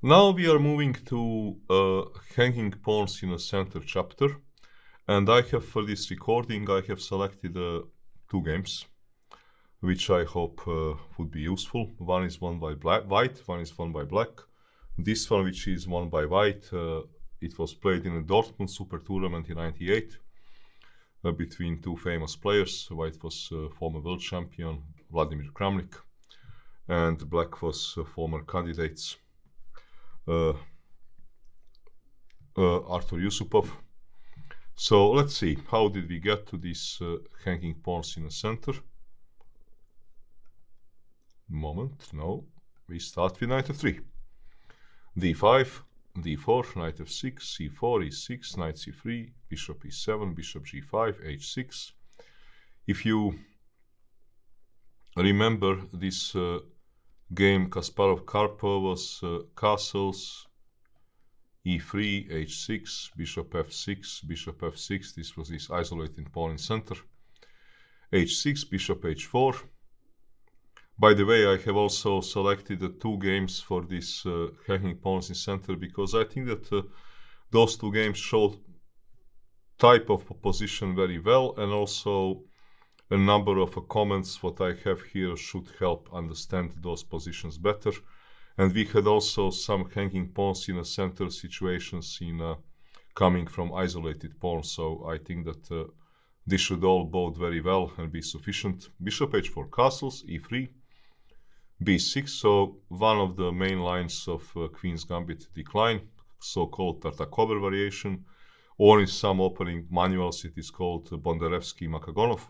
Now we are moving to hanging pawns in a center chapter, and I have for this recording I have selected two games which I hope would be useful. One is won by white, one is won by black. This one, which is won by white, it was played in a Dortmund Super Tournament in '98 between two famous players. White was former world champion Vladimir Kramnik, and black was former candidates Artur Yusupov. So let's see, how did we get to these hanging pawns in the center? We start with knight f3, d5, d4, knight f6, c4, e6, knight c3, bishop e7, bishop g5, h6. If you remember this game Kasparov-Karpov was castles, e3, h6, bishop f6, bishop f6. This was this isolated pawn in center. h6, bishop h4. By the way, I have also selected the two games for this hanging pawns in center because I think that those two games show type of position very well, and also a number of comments what I have here should help understand those positions better. And we had also some hanging pawns in a center situations in coming from isolated pawns, so I think that this should all bode very well and be sufficient. Bishop h4 castles, e3, b6, so one of the main lines of Queen's Gambit decline, so-called Tartakover variation, or in some opening manuals it is called Bondarevsky-Makagonov.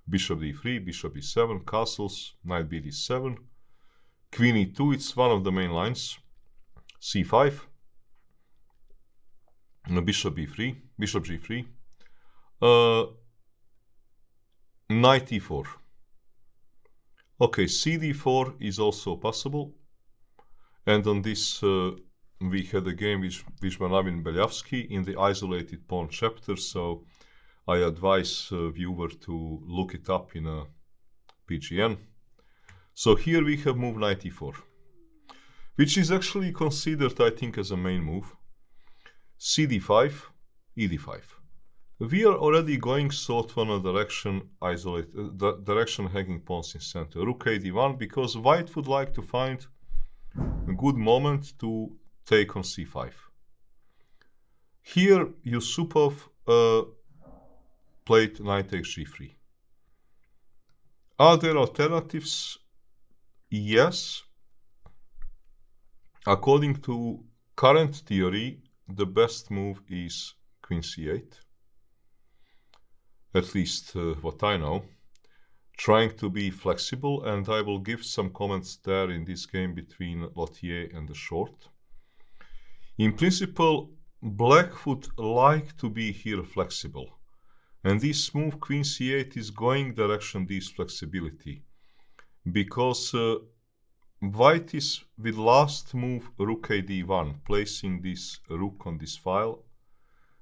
Bishop d3, bishop e7, castles, knight bd7, queen e2, it's one of the main lines, c5, bishop b3, bishop g3, knight e4. Okay, cd4 is also possible, and on this we had a game with Ivan Belyavsky in the isolated pawn chapter, so I advise viewer to look it up in a PGN. So here we have move knight e4, which is actually considered, I think, as a main move. cd5, ed5. We are already going sort of in a direction direction hanging pawns in center. Rook ad1, because white would like to find a good moment to take on c5. Here Yusupov played knight takes g3. Are there alternatives? Yes. According to current theory, the best move is queen c8. At least what I know. Trying to be flexible, and I will give some comments there in this game between Lothier and the short. In principle, black would like to be here flexible. And this move queen c8 is going direction this flexibility, because white is with last move rook ad1, placing this rook on this file.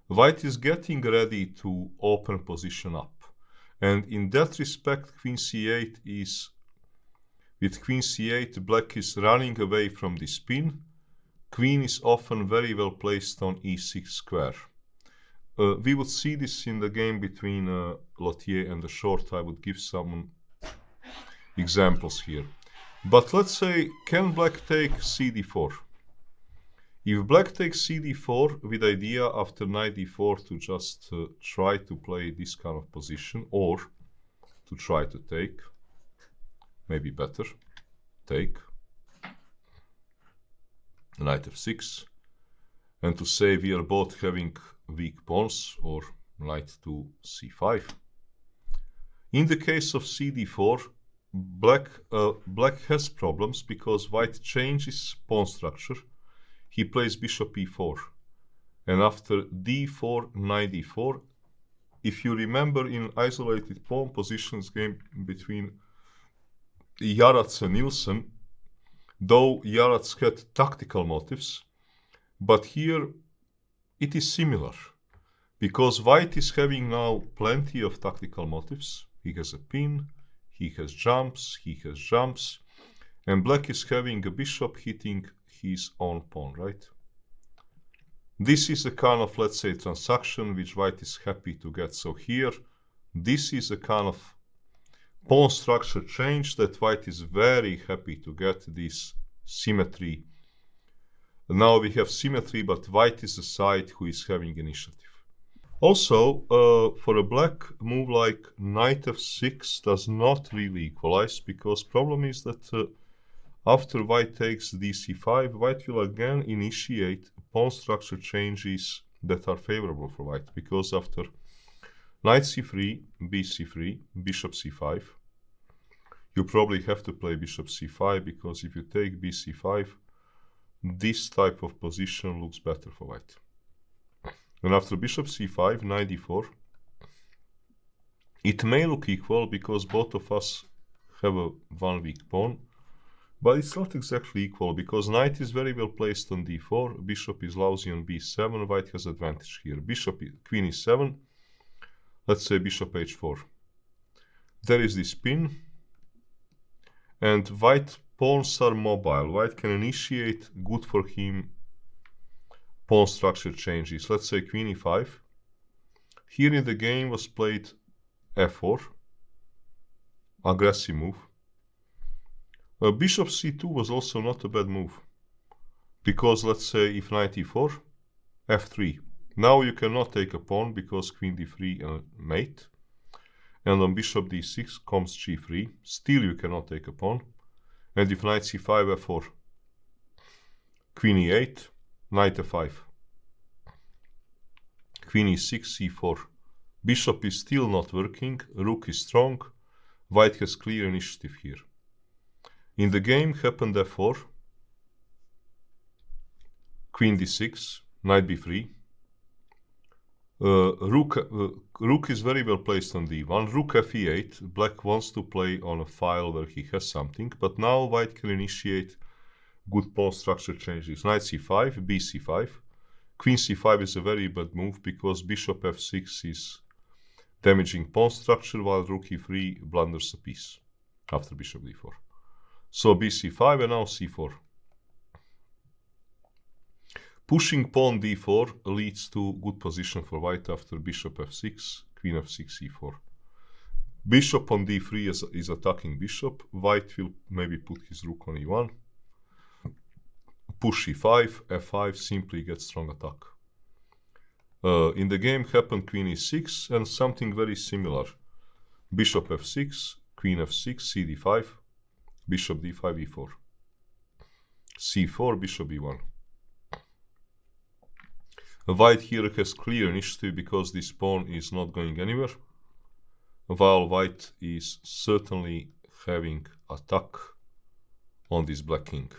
White is getting ready to open position up, and in that respect queen c8 is, with queen c8 black is running away from this pin. Queen is often very well placed on e6 square. We would see this in the game between Lothier and the short. I would give some examples here. But let's say, can black take cd4? If black takes cd4 with idea after knight d4 to just try to play this kind of position, or to try to take, maybe better, take, knight f6, and to say we are both having weak pawns, or knight to c5. In the case of cd4, black has problems because white changes pawn structure. He plays bishop e4, and after d4, knight d4. If you remember in isolated pawn positions game between Yaratz and Nielsen, though Yaratz had tactical motives, but here it is similar, because white is having now plenty of tactical motives. He has a pin, he has jumps, and black is having a bishop hitting his own pawn, right? This is a kind of, let's say, transaction which white is happy to get. So here, this is a kind of pawn structure change that white is very happy to get this symmetry. Now we have symmetry, but white is the side who is having initiative. Also, for a black move like knight f6 does not really equalize, because problem is that after white takes dc5, white will again initiate pawn structure changes that are favorable for white, because after knight c3, bc3, bishop c5, you probably have to play bishop c5, because if you take bc5, this type of position looks better for white. And after bishop c5, knight d4, it may look equal because both of us have a one weak pawn, but it's not exactly equal because knight is very well placed on d4, bishop is lousy on b7, white has advantage here. Queen e7, let's say bishop h4. There is this pin, and white pawns are mobile. White can initiate, good for him, pawn structure changes. Let's say queen e5. Here in the game was played f4, aggressive move. Bishop c2 was also not a bad move, because let's say if knight e4, f3. Now you cannot take a pawn because queen d3 and mate. And on bishop d6 comes g3. Still you cannot take a pawn. And if knight c5, f4. Queen e8, knight f5. Queen e6, c4. Bishop is still not working. Rook is strong. White has clear initiative here. In the game happened f4. Queen d6, knight b3. Rook is very well placed on d1. Rook f8. Black wants to play on a file where he has something, but now white can initiate good pawn structure changes. Knight c5, bc5. Queen c5 is a very bad move because bishop f6 is damaging pawn structure, while rook e3 blunders a piece after bishop d4. So bc5 and now c4. Pushing pawn d4 leads to good position for white after bishop f6, queen f6, e4. Bishop on d3 is attacking bishop. White will maybe put his rook on e1. Push e5, f5, simply gets strong attack. In the game happened queen e6 and something very similar. Bishop f6, queen f6, cd5, bishop d5, e4. c4, bishop e1. White here has clear initiative because this pawn is not going anywhere, while white is certainly having attack on this black king.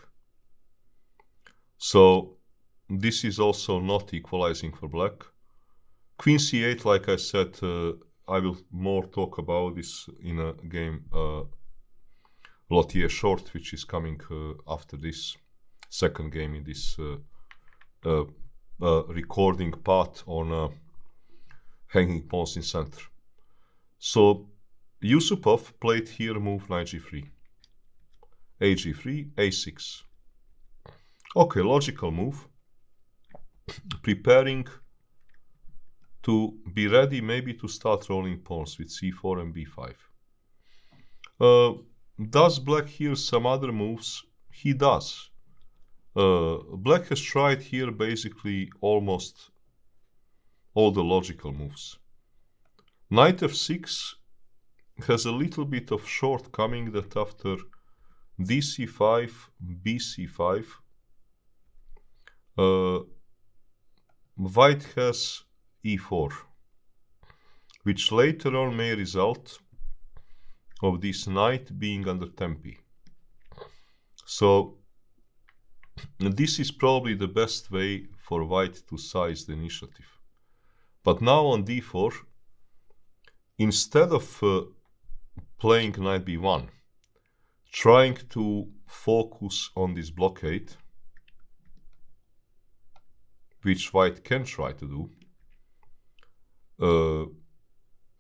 So this is also not equalizing for black. Queen c8, like I said, I will more talk about this in a game Lothier short, which is coming after this second game in this recording part on hanging pawns in center. So Yusupov played here move knight g3, a3, a6. Okay, logical move. Preparing to be ready maybe to start rolling pawns with c4 and b5. Does black here some other moves? He does. Black has tried here basically almost all the logical moves. Knight f6 has a little bit of shortcoming that after dc5, bc5, white has e4, which later on may result of this knight being under tempi. So this is probably the best way for white to size the initiative. But now on d4, instead of playing knight b1, trying to focus on this blockade, which white can try to do,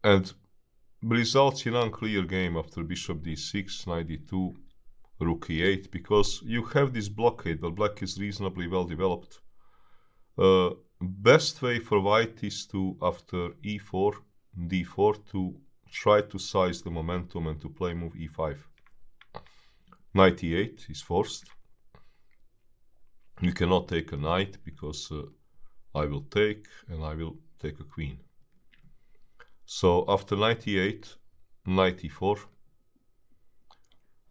and results in unclear game after bishop d6, knight d2, rook e8, because you have this blockade, but black is reasonably well developed. Best way for white is to, after e4, d4, to try to size the momentum and to play move e5. Knight e8 is forced. You cannot take a knight because I will take and I will take a queen. So after knight e8, knight e4.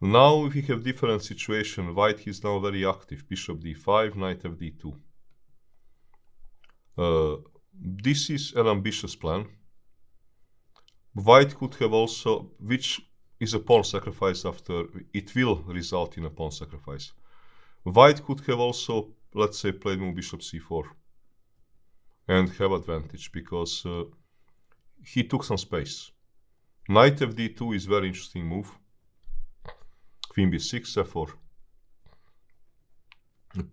Now we have different situation. White is now very active. Bishop d5, knight fd2. This is an ambitious plan. White could have also, which is a pawn sacrifice after, it will result in a pawn sacrifice. White could have also, let's say, played move bishop c4 and have advantage because he took some space. Knight fd2 is very interesting move. Queen b6, f4.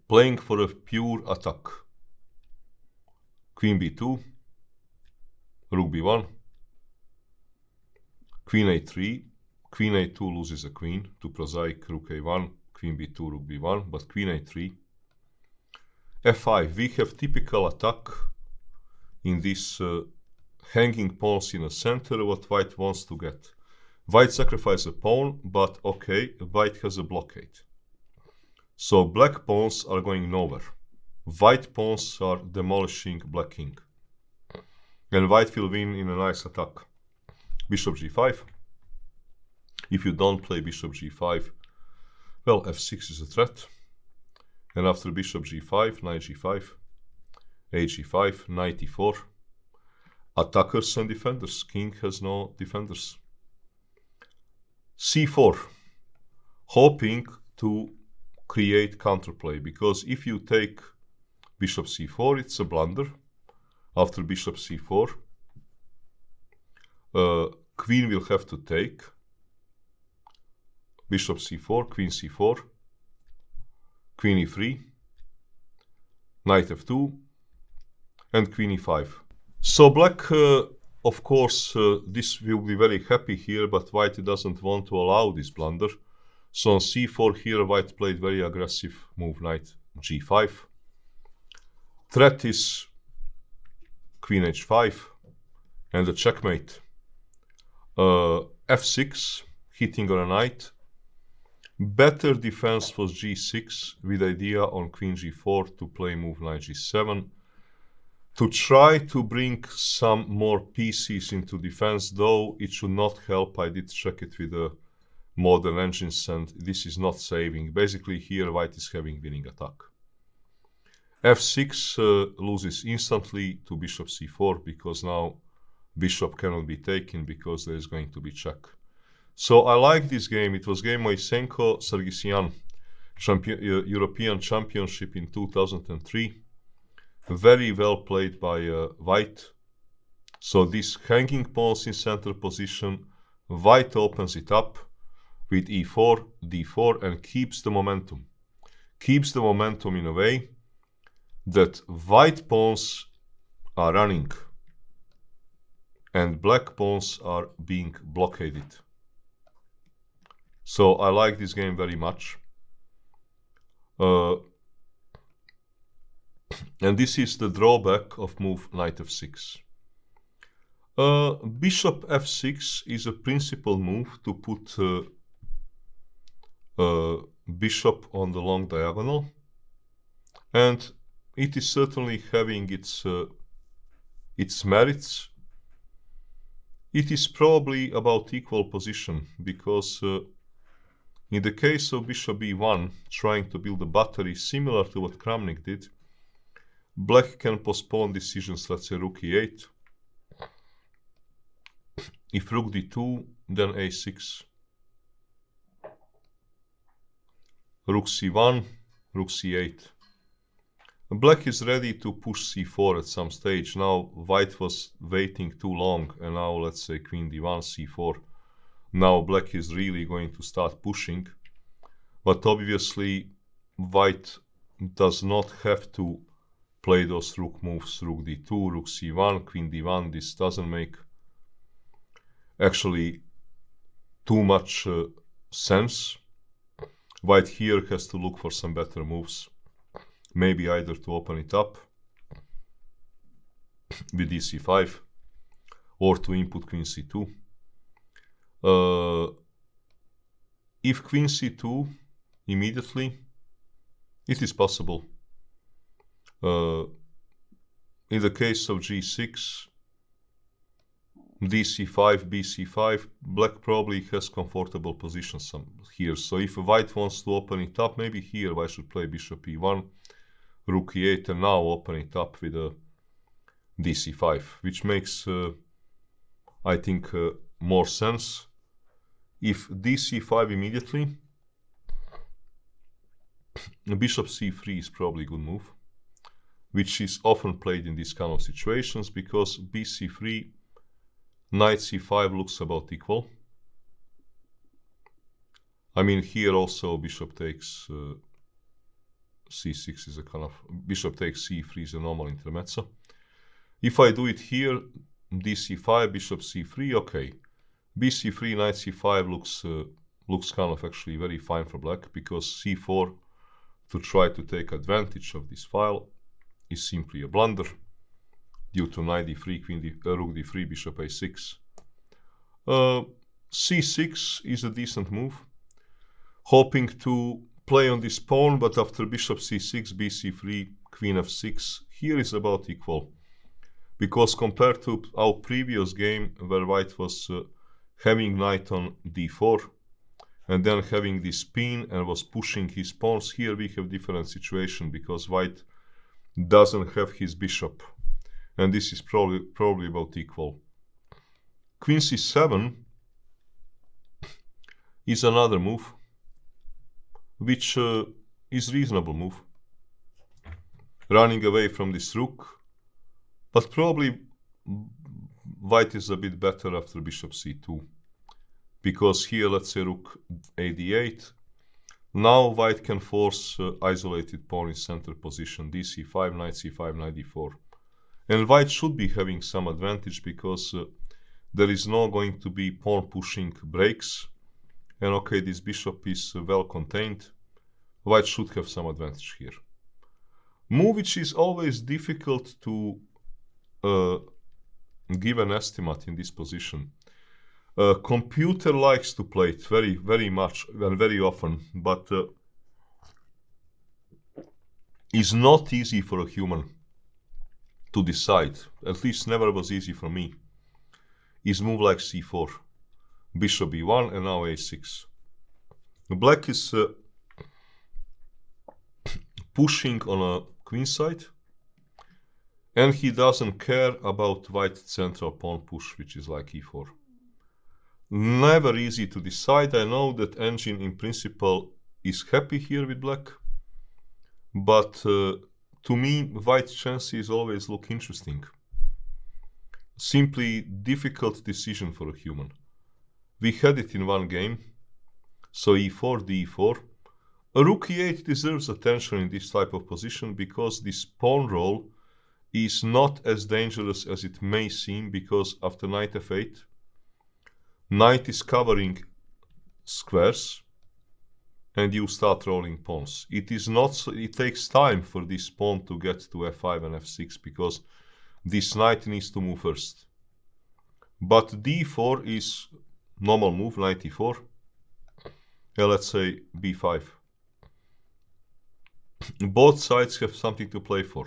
Playing for a pure attack. Queen b2, rook b1, queen a3, queen a2 loses a queen to prosaic rook a1, queen b2, rook b1, but queen a3, f5. We have typical attack in this hanging pawns in the center, what white wants to get. White sacrifices a pawn, but okay, white has a blockade. So black pawns are going nowhere. White pawns are demolishing black king. And white will win in a nice attack. Bishop g5. If you don't play bishop g5, well, f6 is a threat. And after bishop g5, knight g5, h5, knight e4. Attackers and defenders. King has no defenders. c4. Hoping to create counterplay, because if you take bishop c4, it's a blunder. After bishop c4, queen will have to take. Bishop c4, queen c4, queen e3, knight f2, and queen e5. So black, of course, this will be very happy here, but white doesn't want to allow this blunder. So on c4 here, white played very aggressive move, knight g5. Threat is queen h5 and a checkmate. f6, hitting on a knight. Better defense was g6 with idea on queen g4 to play move knight g7. To try to bring some more pieces into defense, though it should not help. I did check it with the modern engines and this is not saving. Basically here white is having winning attack. f6 loses instantly to bishop c4 because now bishop cannot be taken because there is going to be check. So I like this game. It was game Moisenko Sargsyan European Championship in 2003. Very well played by white. So this hanging pawns in center position, white opens it up with e4, d4 and keeps the momentum. Keeps the momentum in a way that white pawns are running and black pawns are being blockaded. So I like this game very much. And this is the drawback of move knight f6. Bishop f6 is a principal move to put bishop on the long diagonal, and it is certainly having its merits. It is probably about equal position because in the case of bishop b1 trying to build a battery similar to what Kramnik did, black can postpone decisions, let's say rook e8. If rook d2, then a6. Rook c1, rook c8. Black is ready to push c4 at some stage. Now white was waiting too long and now let's say queen d1, c4. Now black is really going to start pushing. But obviously white does not have to play those rook moves, rook d2, rook c1, queen d1. This doesn't make actually too much sense. White here has to look for some better moves. Maybe either to open it up with dc5 or to input queen c2. If queen c2 immediately, it is possible. In the case of g6, dc5, bc5, black probably has comfortable positions here. So if white wants to open it up, maybe here white should play bishop e1, rook e8, and now open it up with a dc5, which makes, I think, more sense. If dc5 immediately, bishop c3 is probably a good move, which is often played in these kind of situations because bc3, knight c5 looks about equal. I mean, here also bishop takes c6 is a kind of, bishop takes c3 is a normal intermezzo. If I do it here, dc5, bishop c3, okay. bc3, knight c5 looks kind of actually very fine for black, because c4 to try to take advantage of this file is simply a blunder due to knight d3, rook d3, bishop a6. c6 is a decent move, hoping to play on this pawn, but after bishop c6, bc3, queen f6, here is about equal. Because compared to our previous game where white was having knight on d4 and then having this pin and was pushing his pawns, here we have different situation because white doesn't have his bishop, and this is probably about equal. Queen c7 is another move, which is reasonable move, running away from this rook, but probably white is a bit better after bishop c2, because here, let's say rook a d8. Now white can force isolated pawn in center position, dc5, knight c5, knight d4. And white should be having some advantage because there is no going to be pawn pushing breaks. And okay, this bishop is well contained. White should have some advantage here. Move which is always difficult to give an estimate in this position. Computer likes to play it very much and very often, but is not easy for a human to decide. At least never was easy for me. Is move like c4, bishop b1, and now a6. Black is pushing on a queen side, and he doesn't care about white central pawn push, which is like e4. Never easy to decide. I know that engine in principle is happy here with black, but to me white's chances always look interesting. Simply difficult decision for a human. We had it in one game, so e4, d4. A rook e8 deserves attention in this type of position because this pawn roll is not as dangerous as it may seem, because after knight f8, knight is covering squares and you start rolling pawns. It is not so, it takes time for this pawn to get to f5 and f6 because this knight needs to move first. But d4 is normal move, knight e4, and let's say b5. Both sides have something to play for.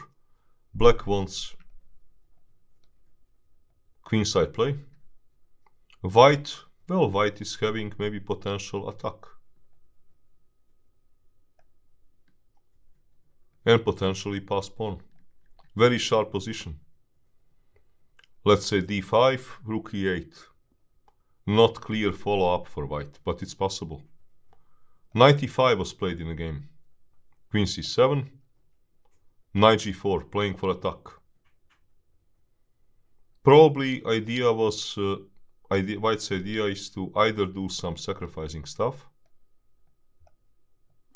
Black wants queenside play. White, well, white is having maybe potential attack. And potentially pass pawn. Very sharp position. Let's say d5, rook e8. Not clear follow-up for white, but it's possible. Knight e5 was played in a game. Queen c7, knight g4, playing for attack. Probably idea was, white's idea is to either do some sacrificing stuff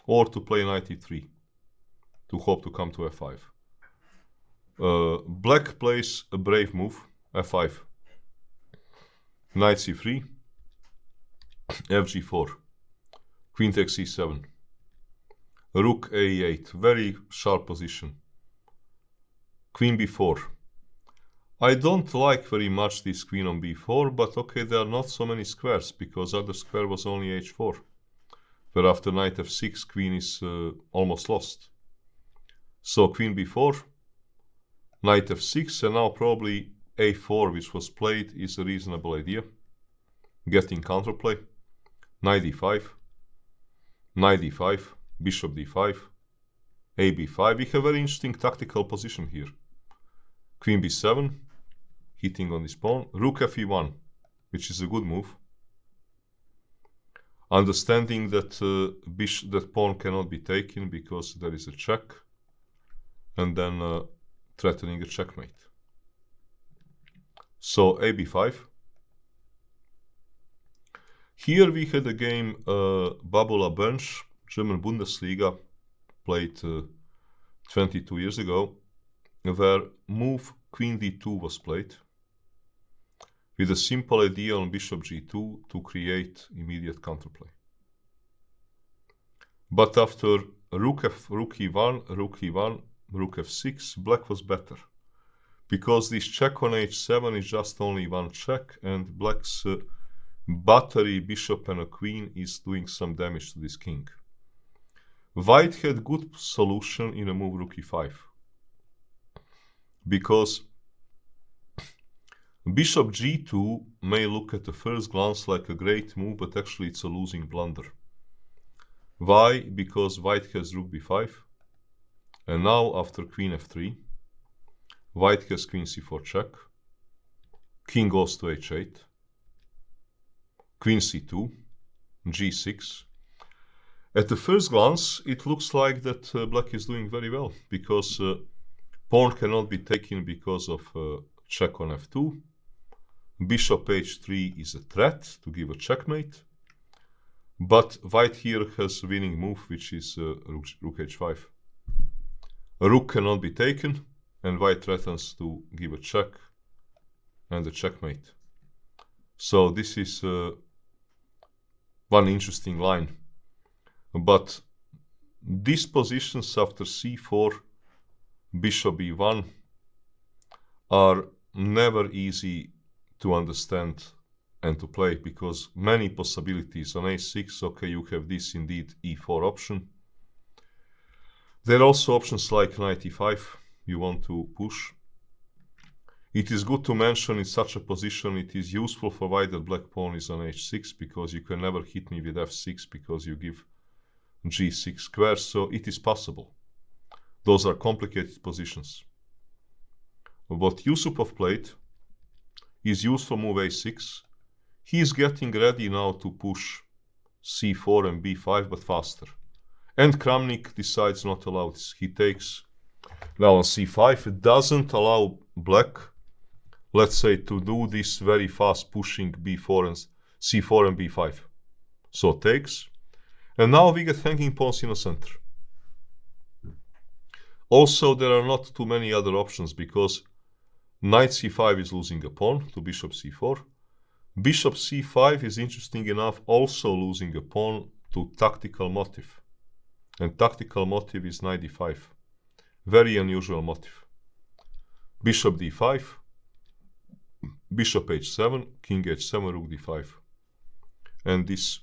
or to play knight e3 to hope to come to f5. Black plays a brave move, f5. Knight c3, fg4, queen takes c7. Rook a8, very sharp position. Queen b4. I don't like very much this queen on b4, but okay, there are not so many squares, because other square was only h4. Where after knight f6, queen is almost lost. So queen b4, knight f6, and now probably a4, which was played, is a reasonable idea. Getting counterplay. Knight d5, knight d5, bishop d5, a b5. We have a very interesting tactical position here. Queen b7, hitting on this pawn. Rook fe1, which is a good move. Understanding that that pawn cannot be taken because there is a check, and then threatening a checkmate. So a b5. Here we had a game Babula Bench, German Bundesliga, played 22 years ago, where move queen d2 was played, with a simple idea on bishop g2 to create immediate counterplay. But after rook e1, rook e1, rook f6, black was better, because this check on h7 is just only one check, and black's battery, bishop and a queen is doing some damage to this king. White had good solution in a move rook e5, because bishop g2 may look at the first glance like a great move, but actually it's a losing blunder. Why? Because white has rook b5, and now after queen f3, white has queen c4 check, king goes to h8, queen c2, g6. At the first glance, it looks like that black is doing very well, because pawn cannot be taken because of check on f2. Bishop h3 is a threat to give a checkmate, but white here has a winning move, which is rook h5. A rook cannot be taken, and white threatens to give a check and a checkmate. So this is one interesting line. But these positions after c4, bishop e1 are never easy to understand and to play, because many possibilities. On a6, okay, you have this indeed e4 option. There are also options like knight e5, you want to push. It is good to mention in such a position it is useful for white that black pawn is on h6, because you can never hit me with f6 because you give g6 square, so it is possible. Those are complicated positions. What Yusupov played is useful move a6. He is getting ready now to push c4 and b5, but faster. And Kramnik decides not to allow this. He takes now on c5. It doesn't allow black, let's say, to do this very fast pushing b4 and c4 and b5. So takes. And now we get hanging pawns in the center. Also, there are not too many other options, because knight c5 is losing a pawn to bishop c4. Bishop c5 is interesting enough also losing a pawn to tactical motive. And tactical motive is knight d5. Very unusual motive. Bishop d5, bishop h7, king h7, rook d5. And this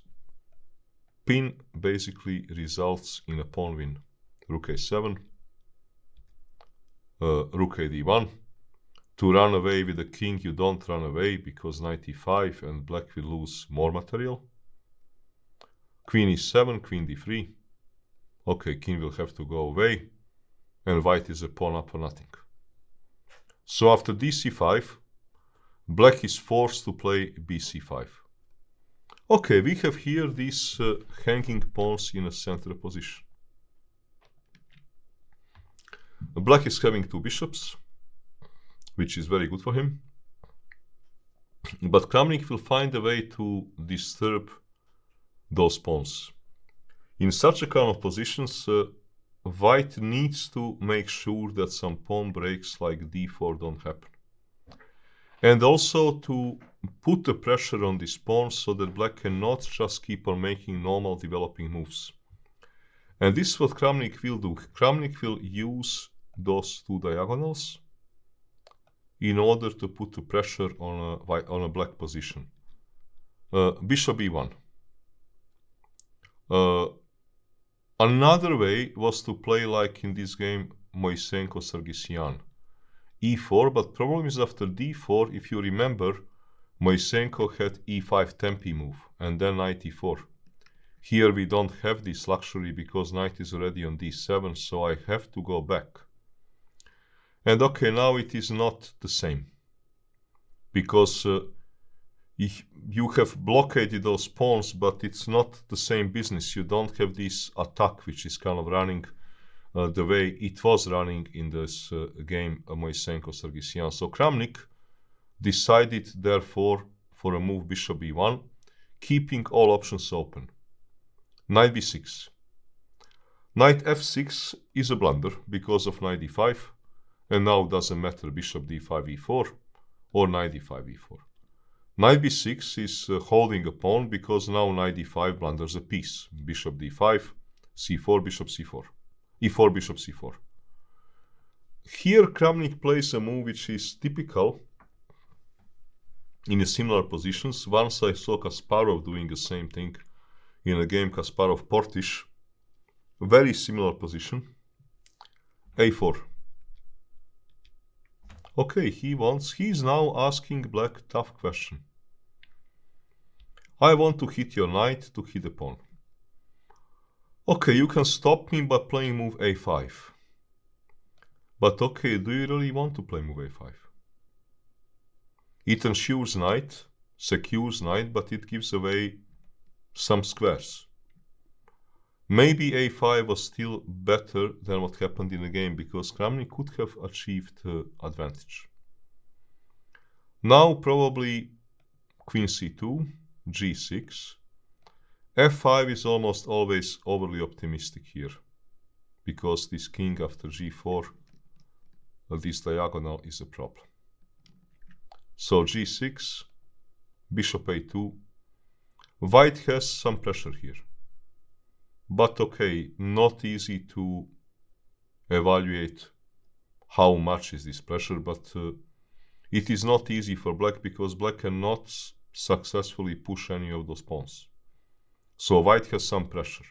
pin basically results in a pawn win. Rook a7, rook a d1. To run away with the king, you don't run away, because knight e5 and black will lose more material. Queen e7, queen d3. Okay, king will have to go away, and white is a pawn up for nothing. So after dc5, black is forced to play bc5. Okay, we have here these hanging pawns in a central position. Black is having two bishops, which is very good for him. But Kramnik will find a way to disturb those pawns. In such a kind of positions, white needs to make sure that some pawn breaks like d4 don't happen. And also to put the pressure on this pawn so that black cannot just keep on making normal developing moves. And this is what Kramnik will do. Kramnik will use those two diagonals in order to put the pressure on a black position. Bishop e1. Another way was to play like in this game Moisenko-Sargsyan. e4, but problem is after d4, if you remember, Moisenko had e5 tempi move and then knight e4. Here we don't have this luxury because knight is already on d7, so I have to go back. And okay, now it is not the same because you have blockaded those pawns, but it's not the same business. You don't have this attack which is kind of running the way it was running in this game Moisenko-Sargsyan. So Kramnik decided therefore for a move bishop e1, keeping all options open. Knight b6. Knight f6 is a blunder because of knight d5, and now doesn't matter bishop d5 e4 or knight d5 e4. Knight b6 is holding a pawn because now knight d5 blunders a piece. Bishop d5, c4, bishop c4, e4, bishop c4. Here Kramnik plays a move which is typical in similar positions. Once I saw Kasparov doing the same thing in a game Kasparov-Portish, very similar position. a4. Okay, he's now asking black tough question. I want to hit your knight to hit the pawn. Okay, you can stop me by playing move a5. But okay, do you really want to play move a5? It ensures knight, secures knight, but it gives away some squares. Maybe a5 was still better than what happened in the game because Kramnik could have achieved advantage. Now probably queen c2, g6. f5 is almost always overly optimistic here because this king after g4, this diagonal is a problem. So g6, bishop a2. White has some pressure here. But okay, not easy to evaluate how much is this pressure, but it is not easy for black because black cannot successfully push any of those pawns. So white has some pressure.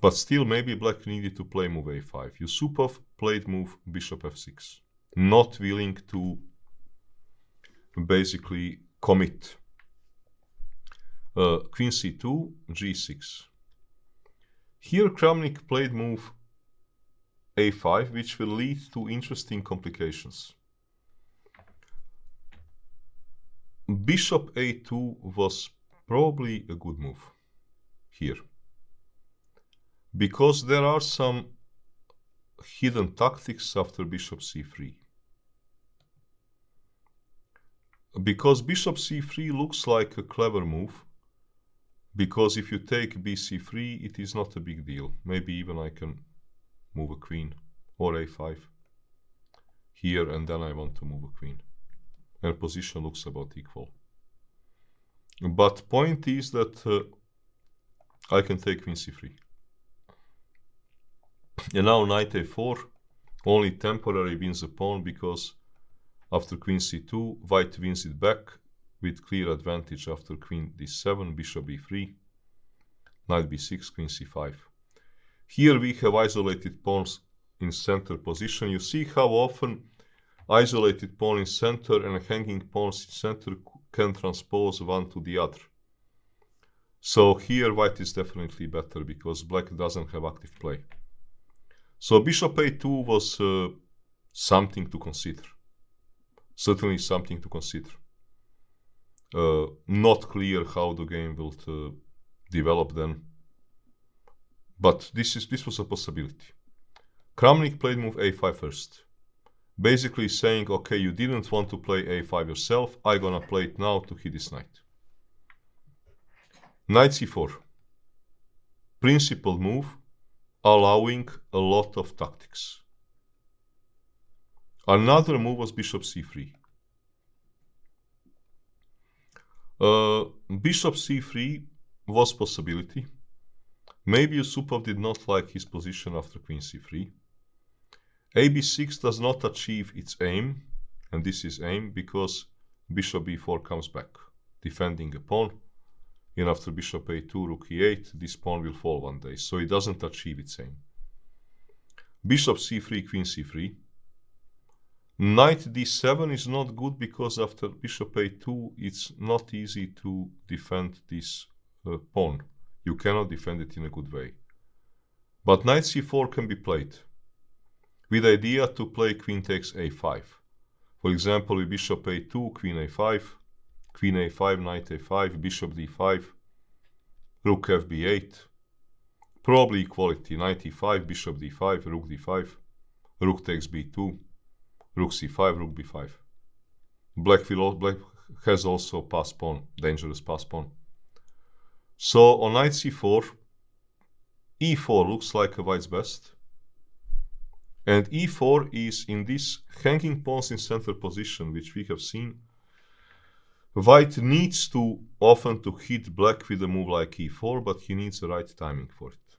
But still maybe black needed to play move a5. Yusupov played move bishop f6, not willing to basically commit. Queen c2, g6. Here Kramnik played move a5, which will lead to interesting complications. Bishop a2 was probably a good move here, because there are some hidden tactics after bishop c3. Because bishop c3 looks like a clever move, because if you take bc3, it is not a big deal. Maybe even I can move a queen or a5 here, and then I want to move a queen. And position looks about equal. But point is that I can take queen c3. And now knight a4 only temporarily wins a pawn because after queen c2, white wins it back with clear advantage after queen d7, bishop b3, knight b6, queen c5. Here we have isolated pawns in center position. You see how often isolated pawn in center and hanging pawns in center can transpose one to the other. So here white is definitely better because black doesn't have active play. So bishop a2 was something to consider. Certainly something to consider. Not clear how the game will develop then. But this was a possibility. Kramnik played move a5 first. Basically saying, okay, you didn't want to play a5 yourself, I'm gonna play it now to hit this knight. Knight c4. Principled move, allowing a lot of tactics. Another move was bishop c3. Bishop c3 was possibility. Maybe Yusupov did not like his position after queen c3. ab6 does not achieve its aim, and this is aim because bishop b4 comes back, defending a pawn, and after bishop a2, rook e8, this pawn will fall one day, so it doesn't achieve its aim. Bishop c3, queen c3. Knight d7 is not good because after bishop a2, it's not easy to defend this pawn. You cannot defend it in a good way. But knight c4 can be played, with the idea to play queen takes a5. For example, with bishop a2, queen a5, knight a5, bishop d5, rook fb8, probably equality, knight e5, bishop d5, rook d5, rook takes b2, rook c5, rook b5. Black has also pass pawn, dangerous pass pawn. So on knight c4, e4 looks like a white's best. And e4 is in this hanging pawns in center position, which we have seen. White needs to often to hit black with a move like e4, but he needs the right timing for it.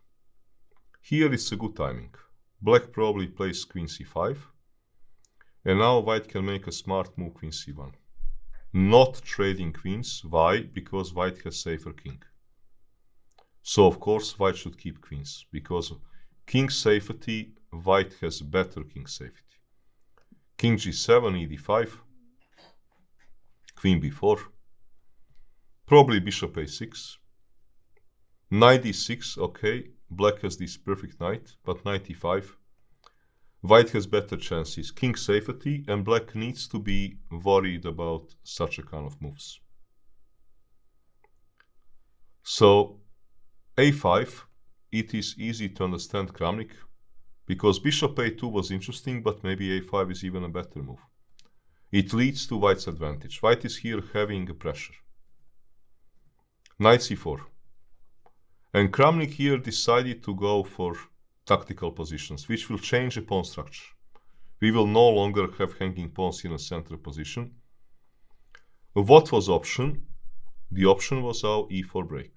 Here it's a good timing. Black probably plays queen c5. And now white can make a smart move, queen c1. Not trading queens. Why? Because white has safer king. So of course white should keep queens, because king safety, white has better king safety. King g7, e d5, queen b4, probably bishop a6, knight d6, okay, black has this perfect knight, but knight e5, white has better chances, king safety, and black needs to be worried about such a kind of moves. So a5, it is easy to understand Kramnik, because bishop a2 was interesting, but maybe a5 is even a better move. It leads to white's advantage. White is here having a pressure. Knight c4. And Kramnik here decided to go for tactical positions, which will change the pawn structure. We will no longer have hanging pawns in a center position. What was option? The option was our e4 break.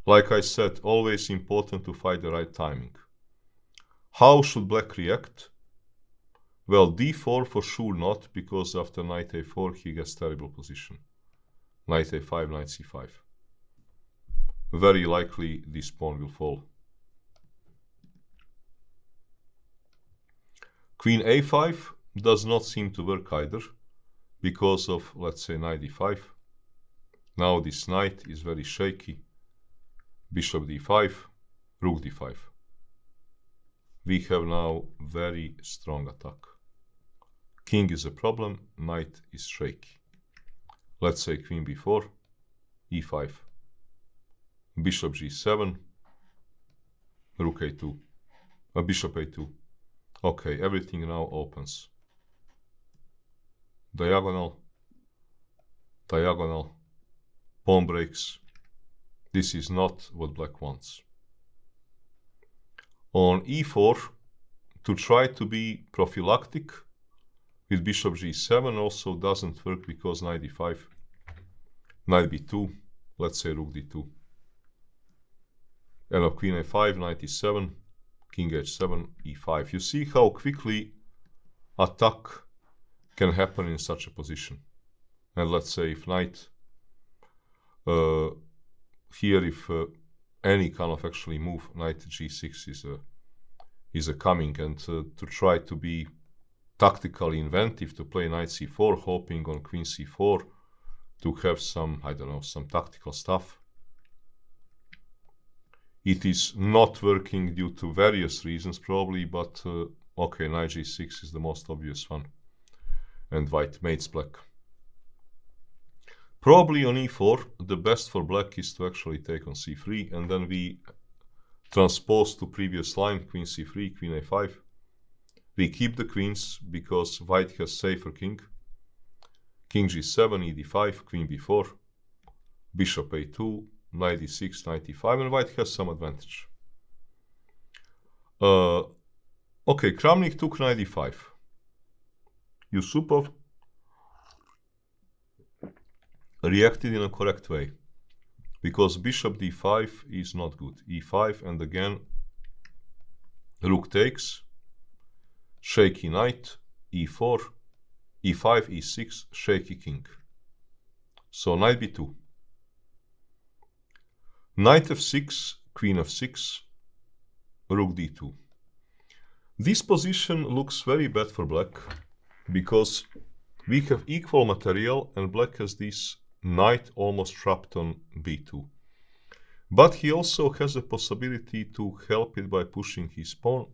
Like I said, always important to find the right timing. How should black react? Well, d4 for sure not, because after knight a4 he gets terrible position. Knight a5, knight c5. Very likely this pawn will fall. Queen a5 does not seem to work either, because of, let's say, knight d5. Now this knight is very shaky. Bishop d5, rook d5. We have now very strong attack. King is a problem, knight is shaky. Let's say queen b4, e5, bishop g7, rook a2, bishop a2. Okay, everything now opens. Diagonal, diagonal, pawn breaks. This is not what black wants. On e4, to try to be prophylactic with bishop g7 also doesn't work, because knight d5, knight b2, let's say rook d2. And of queen a5, knight e7, king h7, e5. You see how quickly attack can happen in such a position. And let's say if knight here, if any kind of actually move, knight g6 is a coming, and to try to be tactically inventive, to play knight c4, hoping on queen c4 to have some, I don't know, some tactical stuff. It is not working due to various reasons probably, but okay, knight g6 is the most obvious one, and white mates black. Probably on e4, the best for black is to actually take on c3, and then we transpose to previous line, queen c3, queen a5. We keep the queens because white has safer king. King g7, e d5, queen b4, bishop a2, knight d6, knight e5, and white has some advantage. Okay, Kramnik took knight d5. Yusupov reacted in a correct way. because bishop d5 is not good. e5, and again rook takes, shaky knight, e4, e5, e6, shaky king. So knight b2. Knight f6, queen f6, rook d2. This position looks very bad for black because we have equal material and black has this knight almost trapped on b2. But he also has a possibility to help it by pushing his pawn.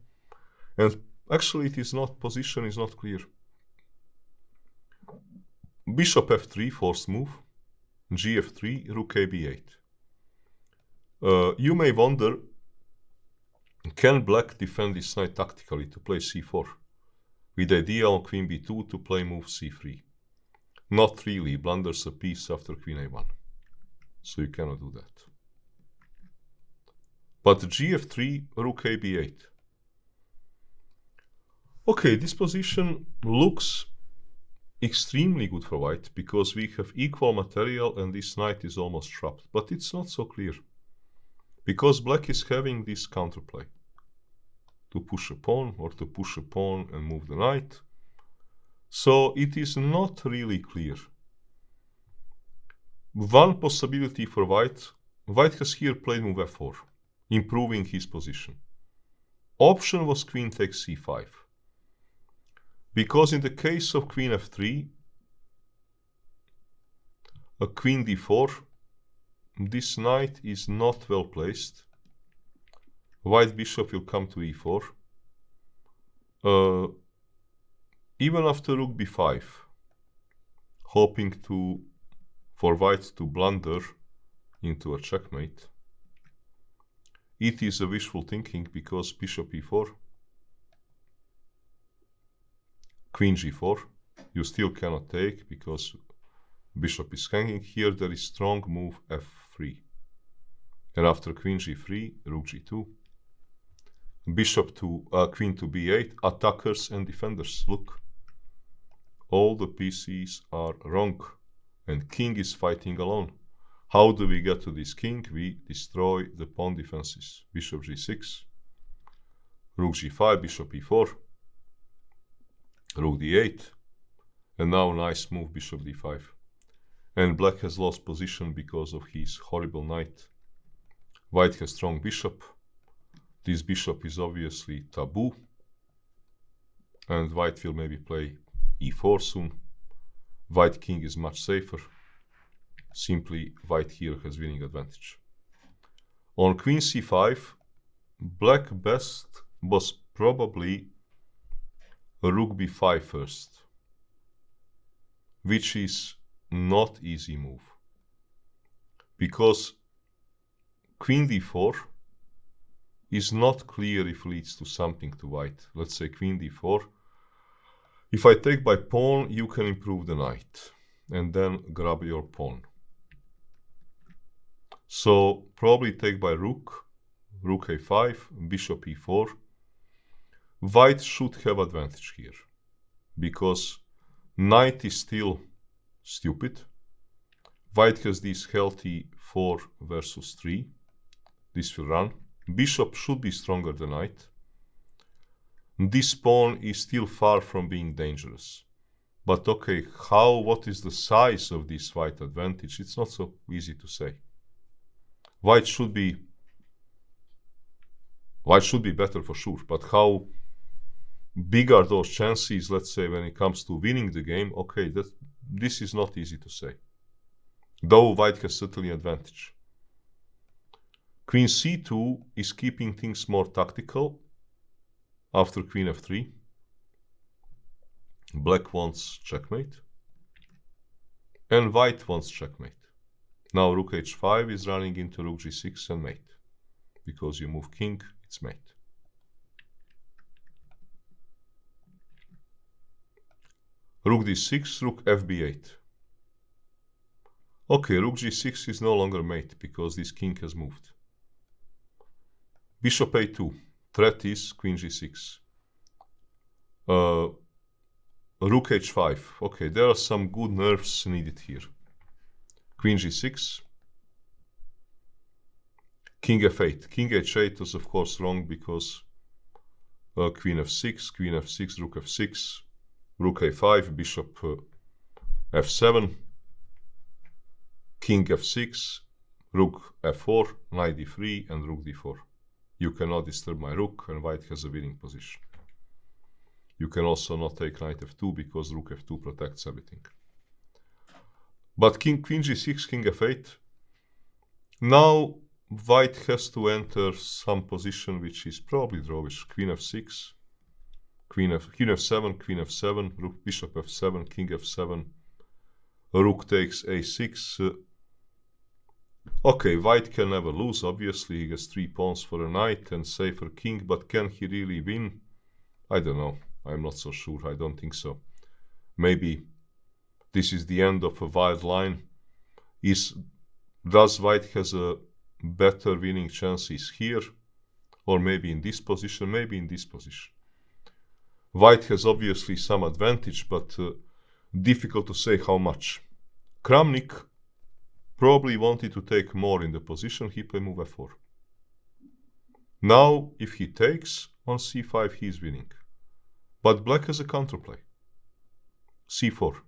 And actually position is not clear. Bishop f3, forced move. Gf3, rook a b8. You may wonder, can black defend this knight tactically to play c4? With the idea on queen b2 to play move c3. Not really, blunders a piece after queen a1. So you cannot do that. But gf3, rook a b8. Okay, this position looks extremely good for white because we have equal material and this knight is almost trapped. But it's not so clear because black is having this counterplay to push a pawn or to push a pawn and move the knight. So it is not really clear. One possibility for white has here played move f4, improving his position. Option was queen takes c5. Because in the case of queen f3, a queen d4, this knight is not well placed. White bishop will come to e4. Even after rook b5, hoping for white to blunder into a checkmate. It is a wishful thinking because bishop e4, queen g4, you still cannot take because bishop is hanging. Here there is strong move f3. And after queen g3, rook g2, bishop to queen to b8, attackers and defenders. Look, all the pieces are wrong and king is fighting alone. How do we get to this king? We destroy the pawn defenses. Bishop g6, rook g5, bishop e4, rook d8, and now nice move bishop d5. And black has lost position because of his horrible knight. White has strong bishop. This bishop is obviously taboo. And white will maybe play e4 soon. White king is much safer. Simply white here has winning advantage. On queen c5, black best was probably a rook b5 first, which is not easy move because queen d4 is not clear if leads to something to white. Let's say queen d4. If I take by pawn, you can improve the knight and then grab your pawn. So probably take by rook, rook a5, bishop e4. White should have advantage here because knight is still stupid. White has this healthy 4 versus 3. This will run. Bishop should be stronger than knight. This pawn is still far from being dangerous. But okay, what is the size of this white advantage? It's not so easy to say. White should be better for sure, but how big are those chances, let's say, when it comes to winning the game? Okay, this is not easy to say. Though white has certainly advantage. Queen c2 is keeping things more tactical after queen f3. Black wants checkmate. And white wants checkmate. Now rook h5 is running into rook g6 and mate. Because you move king, it's mate. Rook d6, rook fb8. Okay, rook g6 is no longer mate because this king has moved. Bishop a2. Threat is queen g6. Rook h5. Okay, there are some good nerves needed here. Queen g6. King f8. King h8 was of course wrong because queen f6, rook f6, rook a5, bishop f7, king f6, rook f4, knight d3, and rook d4. You cannot disturb my rook, and white has a winning position. You can also not take knight f2 because rook f2 protects everything. But queen g6, king f8. Now white has to enter some position which is probably drawish. Queen f6, queen f7, rook, bishop f7, king f7, rook takes a6. Okay, white can never lose, obviously. He has 3 pawns for a knight and safer king, but can he really win? I don't know. I'm not so sure. I don't think so. Maybe this is the end of a wild line. Does white has a better winning chances here? Or maybe in this position? Maybe in this position. White has obviously some advantage, but difficult to say how much. Kramnik probably wanted to take more in the position. He played move f4. Now, if he takes on c5, he is winning. But black has a counterplay. c4.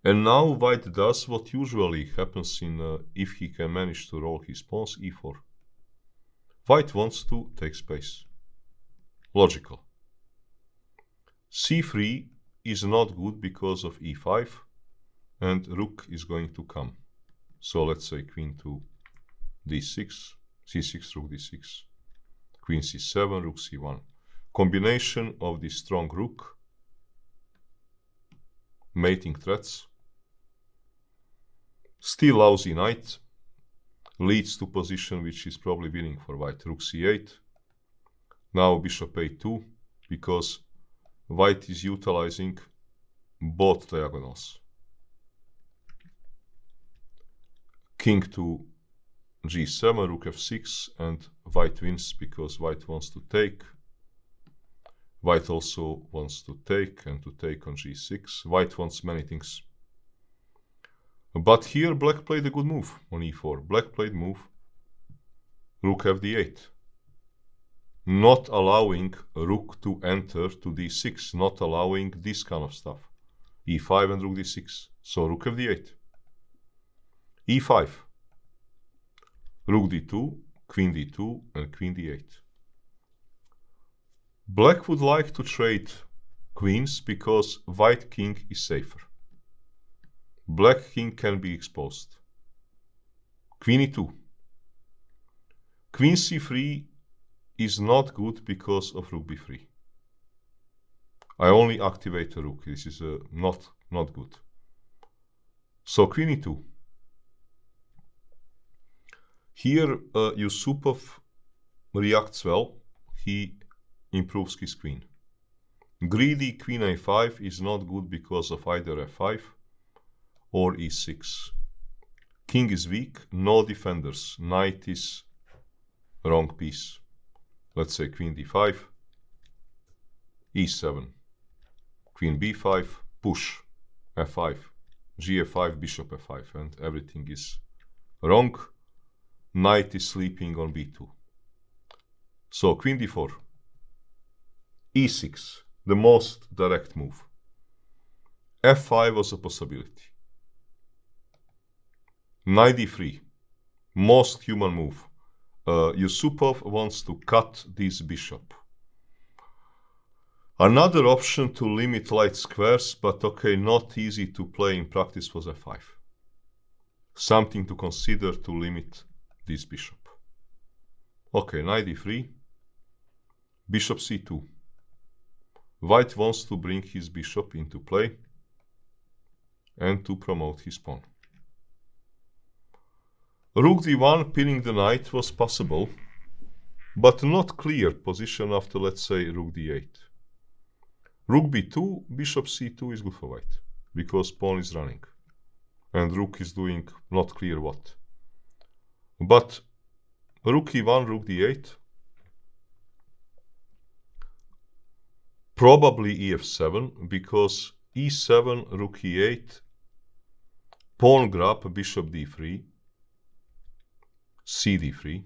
And now white does what usually happens in if he can manage to roll his pawns, e4. White wants to take space. Logical. c3 is not good because of e5, and rook is going to come. So let's say queen to d6, c6, rook d6, queen c7, rook c1. Combination of the strong rook, mating threats, still lousy knight, leads to position which is probably winning for white. Rook c8, now bishop a2, because white is utilizing both diagonals. King to g7, rook f6, and white wins because white wants to take. White also wants to take and to take on g6. White wants many things. But here black played a good move on e4. Black played move rook fd8. Not allowing rook to enter to d6. Not allowing this kind of stuff. e5 and rook d6. So rook fd8. e5. Rook d2, queen d2, and queen d8. Black would like to trade queens because white king is safer. Black king can be exposed. Queen e2. Queen c3 is not good because of rook b3. I only activate a rook. This is not good. So queen e2. Here Yusupov reacts well. He improves his queen. Greedy queen a5 is not good because of either f5 or e6. King is weak, no defenders. Knight is wrong piece. Let's say queen d5, e7, queen b5, push, f5, gf5, bishop f5, and everything is wrong. Knight is sleeping on b2. So queen d4, e6, the most direct move. f5 was a possibility. Knight d3, most human move. Yusupov wants to cut this bishop. Another option to limit light squares, but okay, not easy to play in practice, was f5. Something to consider to limit this bishop. Okay, knight d3, bishop c2. White wants to bring his bishop into play and to promote his pawn. Rook d1 pinning the knight was possible, but not clear position after, let's say, rook d8. Rook b2, bishop c2 is good for white, because pawn is running, and rook is doing not clear what. But rook e1, rook d8, probably ef7, because e7, rook e8, pawn grab, bishop d3, cd3.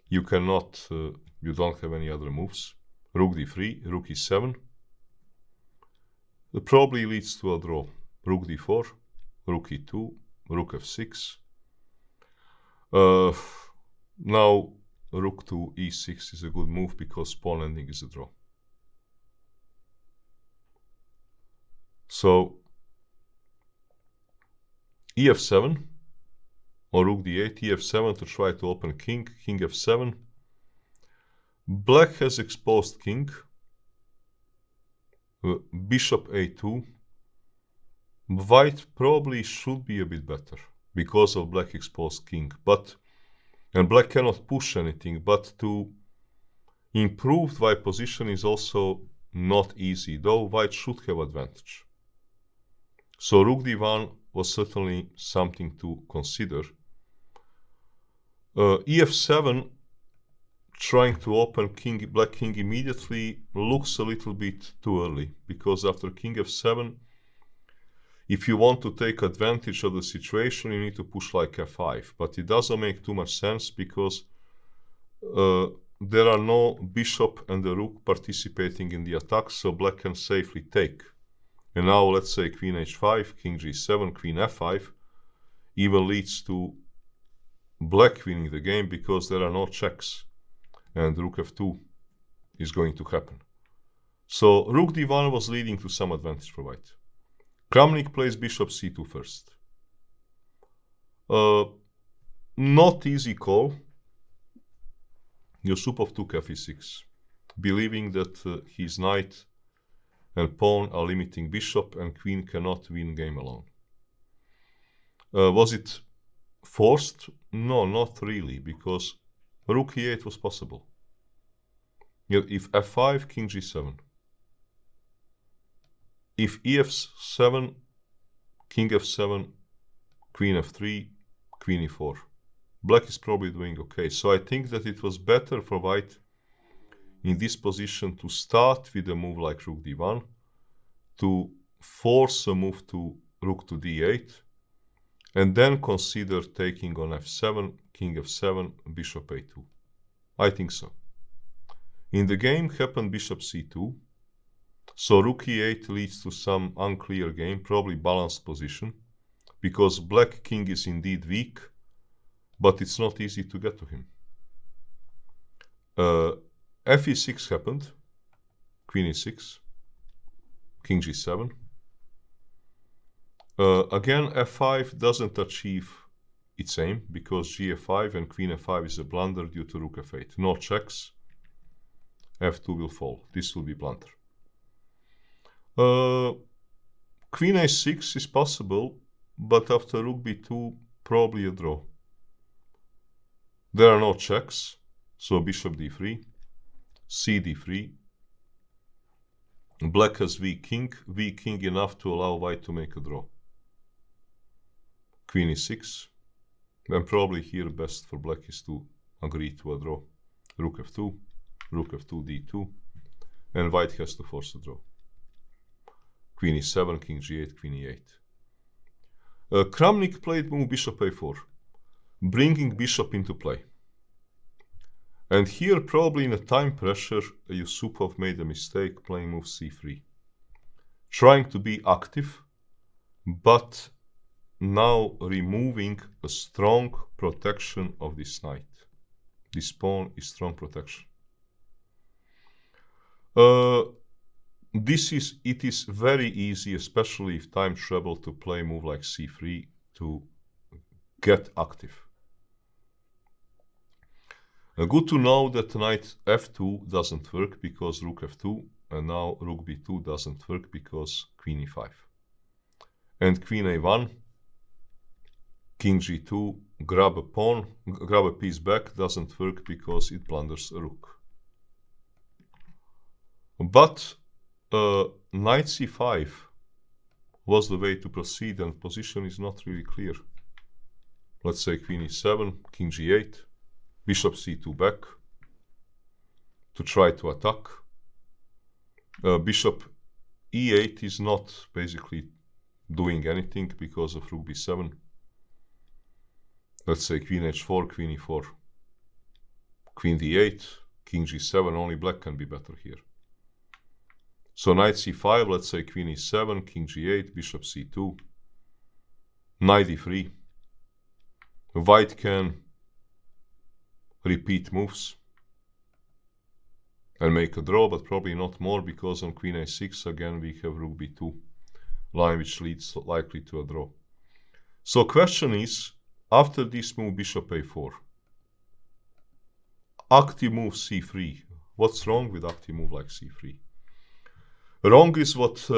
You cannot, you don't have any other moves. Rook d3, rook e7. It probably leads to a draw. Rook d4, rook e2, rook f6. Now rook to e6 is a good move because pawn ending is a draw. So ef7 or rook d8, ef7 to try to open king, king f7. Black has exposed king. Bishop a2. White probably should be a bit better because of black exposed king, and black cannot push anything, but to improve white position is also not easy, though white should have advantage. So rook d1 was certainly something to consider. ef7, trying to open black king immediately looks a little bit too early, because after king f7, if you want to take advantage of the situation, you need to push like f5. But it doesn't make too much sense because there are no bishop and the rook participating in the attack, so black can safely take. And now let's say queen h5, king g7, queen f5 even leads to black winning the game because there are no checks. And rook f2 is going to happen. So rook d1 was leading to some advantage for white. Kramnik plays bishop c2 first. Not easy call. Yusupov took f6, believing that his knight and pawn are limiting bishop and queen cannot win game alone. Was it forced? No, not really, because rook e8 was possible. If f5, king g7. If ef7, king f7, queen f3, queen e4. Black is probably doing okay. So I think that it was better for white in this position to start with a move like rook d1, to force a move to rook to d8, and then consider taking on f7, king f7, bishop a2. I think so. In the game happened bishop c2, so rook e8 leads to some unclear game, probably balanced position, because black king is indeed weak, but it's not easy to get to him. Fe6 happened, queen e6, king g7. Again, f5 doesn't achieve its aim, because gf5 and queen f5 is a blunder due to rook f8. No checks, f2 will fall. This will be blunder. Queen a6 is possible, but after rook b2, probably a draw. There are no checks, so bishop d3, cd3. Black has weak king enough to allow white to make a draw. Queen e6, and probably here best for black is to agree to a draw. Rook f2, d2, and white has to force a draw. Queen e7, king g8, queen e8. Kramnik played move bishop a4, bringing bishop into play. And here, probably in a time pressure, Yusupov made a mistake playing move c3. Trying to be active, but now removing a strong protection of this knight. This pawn is strong protection. It is very easy, especially if time travel, to play move like c3 to get active. Good to know that knight f2 doesn't work because rook f2, and now rook b2 doesn't work because queen e5. And queen a1, king g2, grab a piece back, doesn't work because it blunders a rook. But knight c5 was the way to proceed, and position is not really clear. Let's say queen e7, king g8, bishop c2 back to try to attack. Bishop e8 is not basically doing anything because of rook b7. let's say queen h4, queen e4, queen d8, king g7, only black can be better here. So knight c5, let's say queen e7, king g8, bishop c2, knight e3. White can repeat moves and make a draw, but probably not more, because on queen a6 again we have rook b2 line, which leads likely to a draw. So question is, after this move bishop a4, active move c3, what's wrong with active move like c3? Wrong is what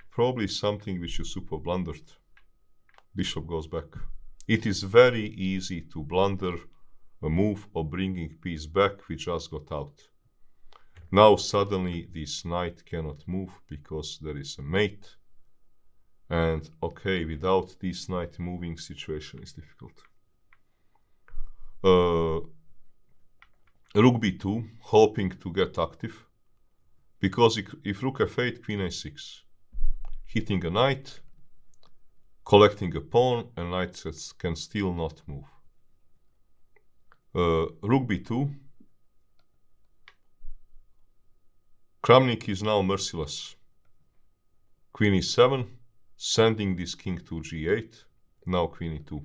probably something which you super blundered. Bishop goes back. It is very easy to blunder a move of bringing piece back which just got out. Now suddenly this knight cannot move because there is a mate. And okay, without this knight moving, situation is difficult. Rook b2, hoping to get active. Because if rook f8, queen a6, hitting a knight, collecting a pawn, and knight can still not move. Rook b2. Kramnik is now merciless. Queen e7, sending this king to g8, now queen e2.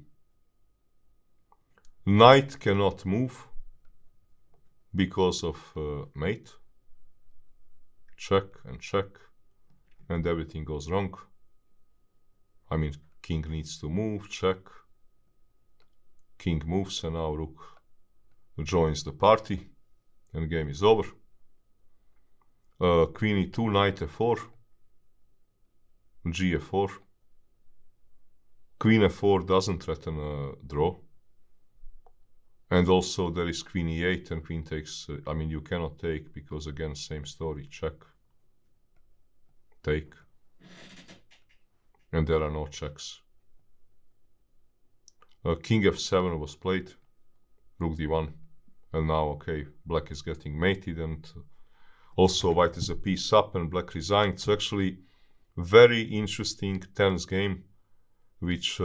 Knight cannot move because of mate. Check, and everything goes wrong. I mean, king needs to move, check. King moves, and now rook joins the party, and game is over. Queen e2, knight f4, gf4. Queen f4 doesn't threaten a draw. And also there is queen e8 and queen takes, I mean, you cannot take because again, same story, check, take, and there are no checks. King f7 was played, rook d1, and now, okay, black is getting mated, and also white is a piece up and black resigned. So actually, very interesting tense game, which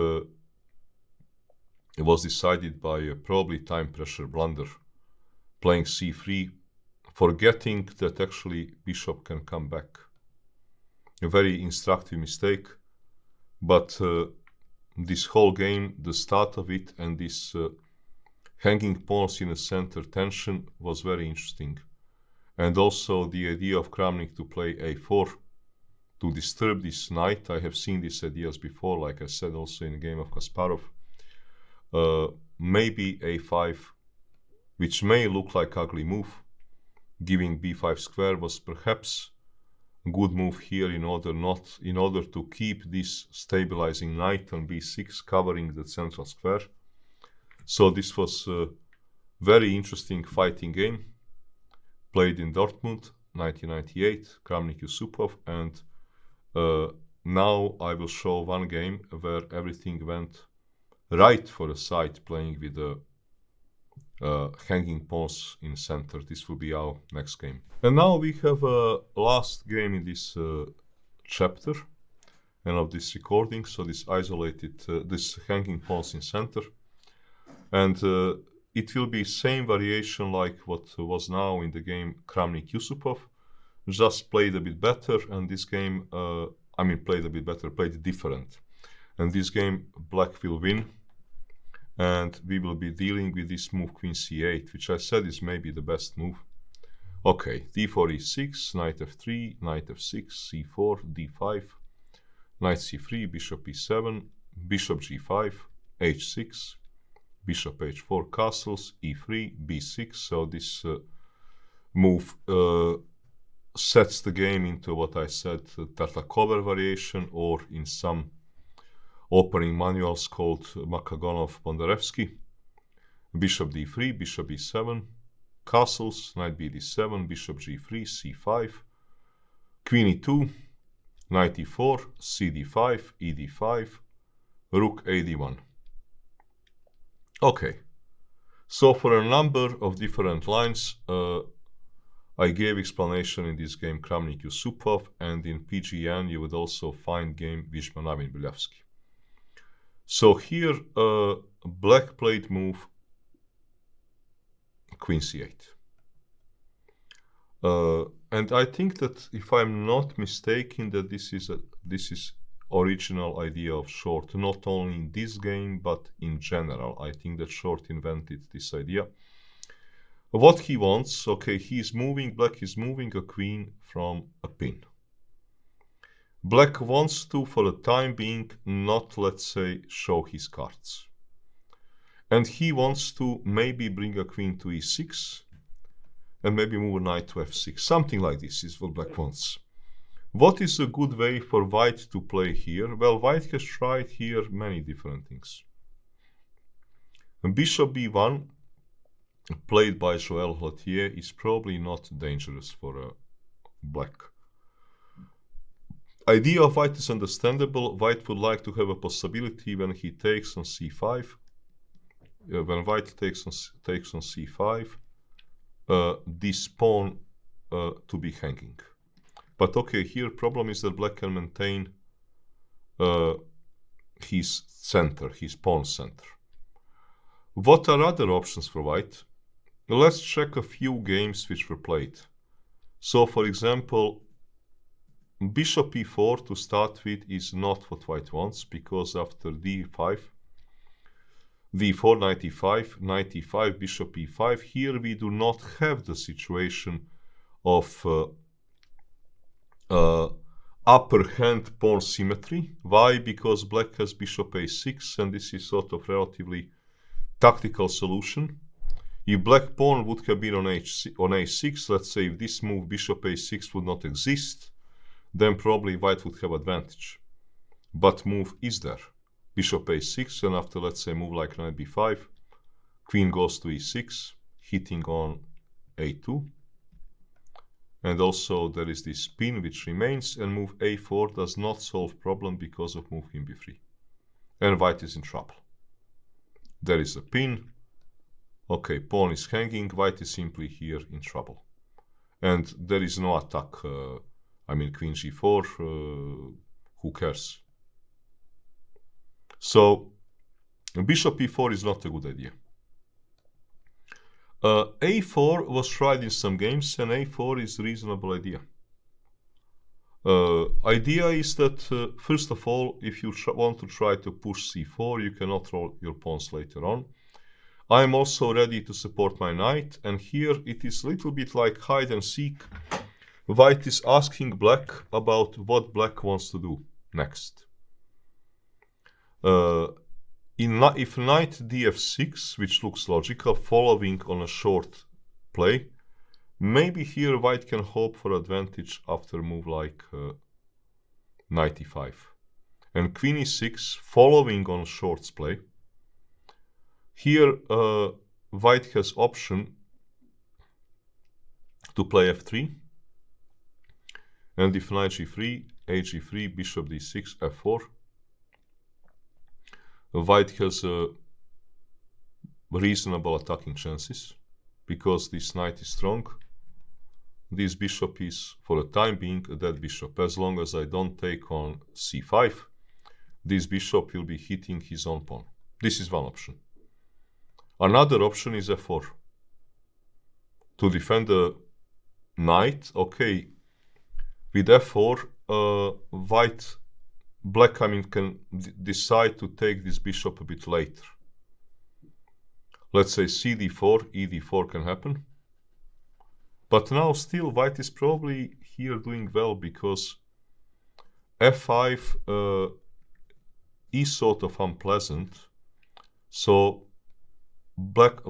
was decided by probably time pressure blunder, playing c3, forgetting that actually bishop can come back. A very instructive mistake, but this whole game, the start of it, and this hanging pawns in the center tension was very interesting. And also the idea of Kramnik to play a4 to disturb this knight. I have seen these ideas before, like I said, also in the game of Kasparov. Maybe a5, which may look like ugly move, giving b5 square, was perhaps a good move here in order to keep this stabilizing knight on b6, covering the central square. So this was a very interesting fighting game, played in Dortmund, 1998, Kramnik Yusupov, and now I will show one game where everything went right for a side, playing with the hanging pawns in center. This will be our next game. And now we have a last game in this chapter and of this recording. So this isolated, this hanging pawns in center. And it will be same variation like what was now in the game Kramnik Yusupov, just played a bit better, and this game, played a bit better, played different. And this game, black will win, and we will be dealing with this move queen c8, which I said is maybe the best move. Okay, d4, e6, knight f3, knight f6, c4, d5, knight c3, bishop e7, bishop g5, h6, bishop h4, castles, e3, b6. So this move sets the game into what I said, Tartakover variation, or in some opening manuals called Makagonov-Bondarevsky. Bishop d3, bishop e7, castles, knight b d7, bishop g3, c5, queen e2, knight e4, c d5, e d5, rook a d1. Okay, so for a number of different lines, I gave explanation in this game Kramnik Yusupov, and in PGN you would also find game Vishman Ivan Sokolov. So here black played move queen c8. And I think that if I'm not mistaken, that this is original idea of short, not only in this game but in general. I think that short invented this idea. What he wants, okay, black is moving a queen from a pin. Black wants to, for the time being, not, let's say, show his cards. And he wants to maybe bring a queen to e6 and maybe move a knight to f6. Something like this is what black wants. What is a good way for white to play here? Well, white has tried here many different things. Bishop b1, played by Joël Hlotier, is probably not dangerous for black. Idea of white is understandable. White would like to have a possibility when he takes on c5. When white takes on c5, this pawn to be hanging. But okay, here problem is that black can maintain his center, his pawn center. What are other options for white? Let's check a few games which were played. So for example, bishop e4 to start with is not what white wants, because after d5, d4, knight e5, knight e5, bishop e5, here we do not have the situation of upper hand pawn symmetry. Why? Because black has bishop a6, and this is sort of relatively tactical solution. If black pawn would have been on a6, let's say if this move bishop a6 would not exist, then probably white would have advantage. But move is there. Bishop a6, and after, let's say, move like knight b5, queen goes to e6, hitting on a2. And also there is this pin which remains, and move a4 does not solve problem because of move king b3. And white is in trouble. There is a pin. Okay, pawn is hanging, white is simply here in trouble. And there is no attack. I mean, queen g4, who cares? So, bishop e4 is not a good idea. a4 was tried in some games, and a4 is a reasonable idea. Idea is that, first of all, if you want to try to push c4, you cannot roll your pawns later on. I am also ready to support my knight, and here it is a little bit like hide and seek. White is asking black about what black wants to do next. If knight df6, which looks logical, following on a short play, maybe here white can hope for advantage after a move like knight e5. And queen e6, following on short's play. Here white has option to play f3. And if knight g3, ag3, bishop d6, f4, white has reasonable attacking chances, because this knight is strong. This bishop is, for the time being, a dead bishop. As long as I don't take on c5, this bishop will be hitting his own pawn. This is one option. Another option is f4. To defend the knight, okay, with f4, black can decide to take this bishop a bit later. Let's say cd4, ed4 can happen. But now still white is probably here doing well, because f5 is sort of unpleasant. So black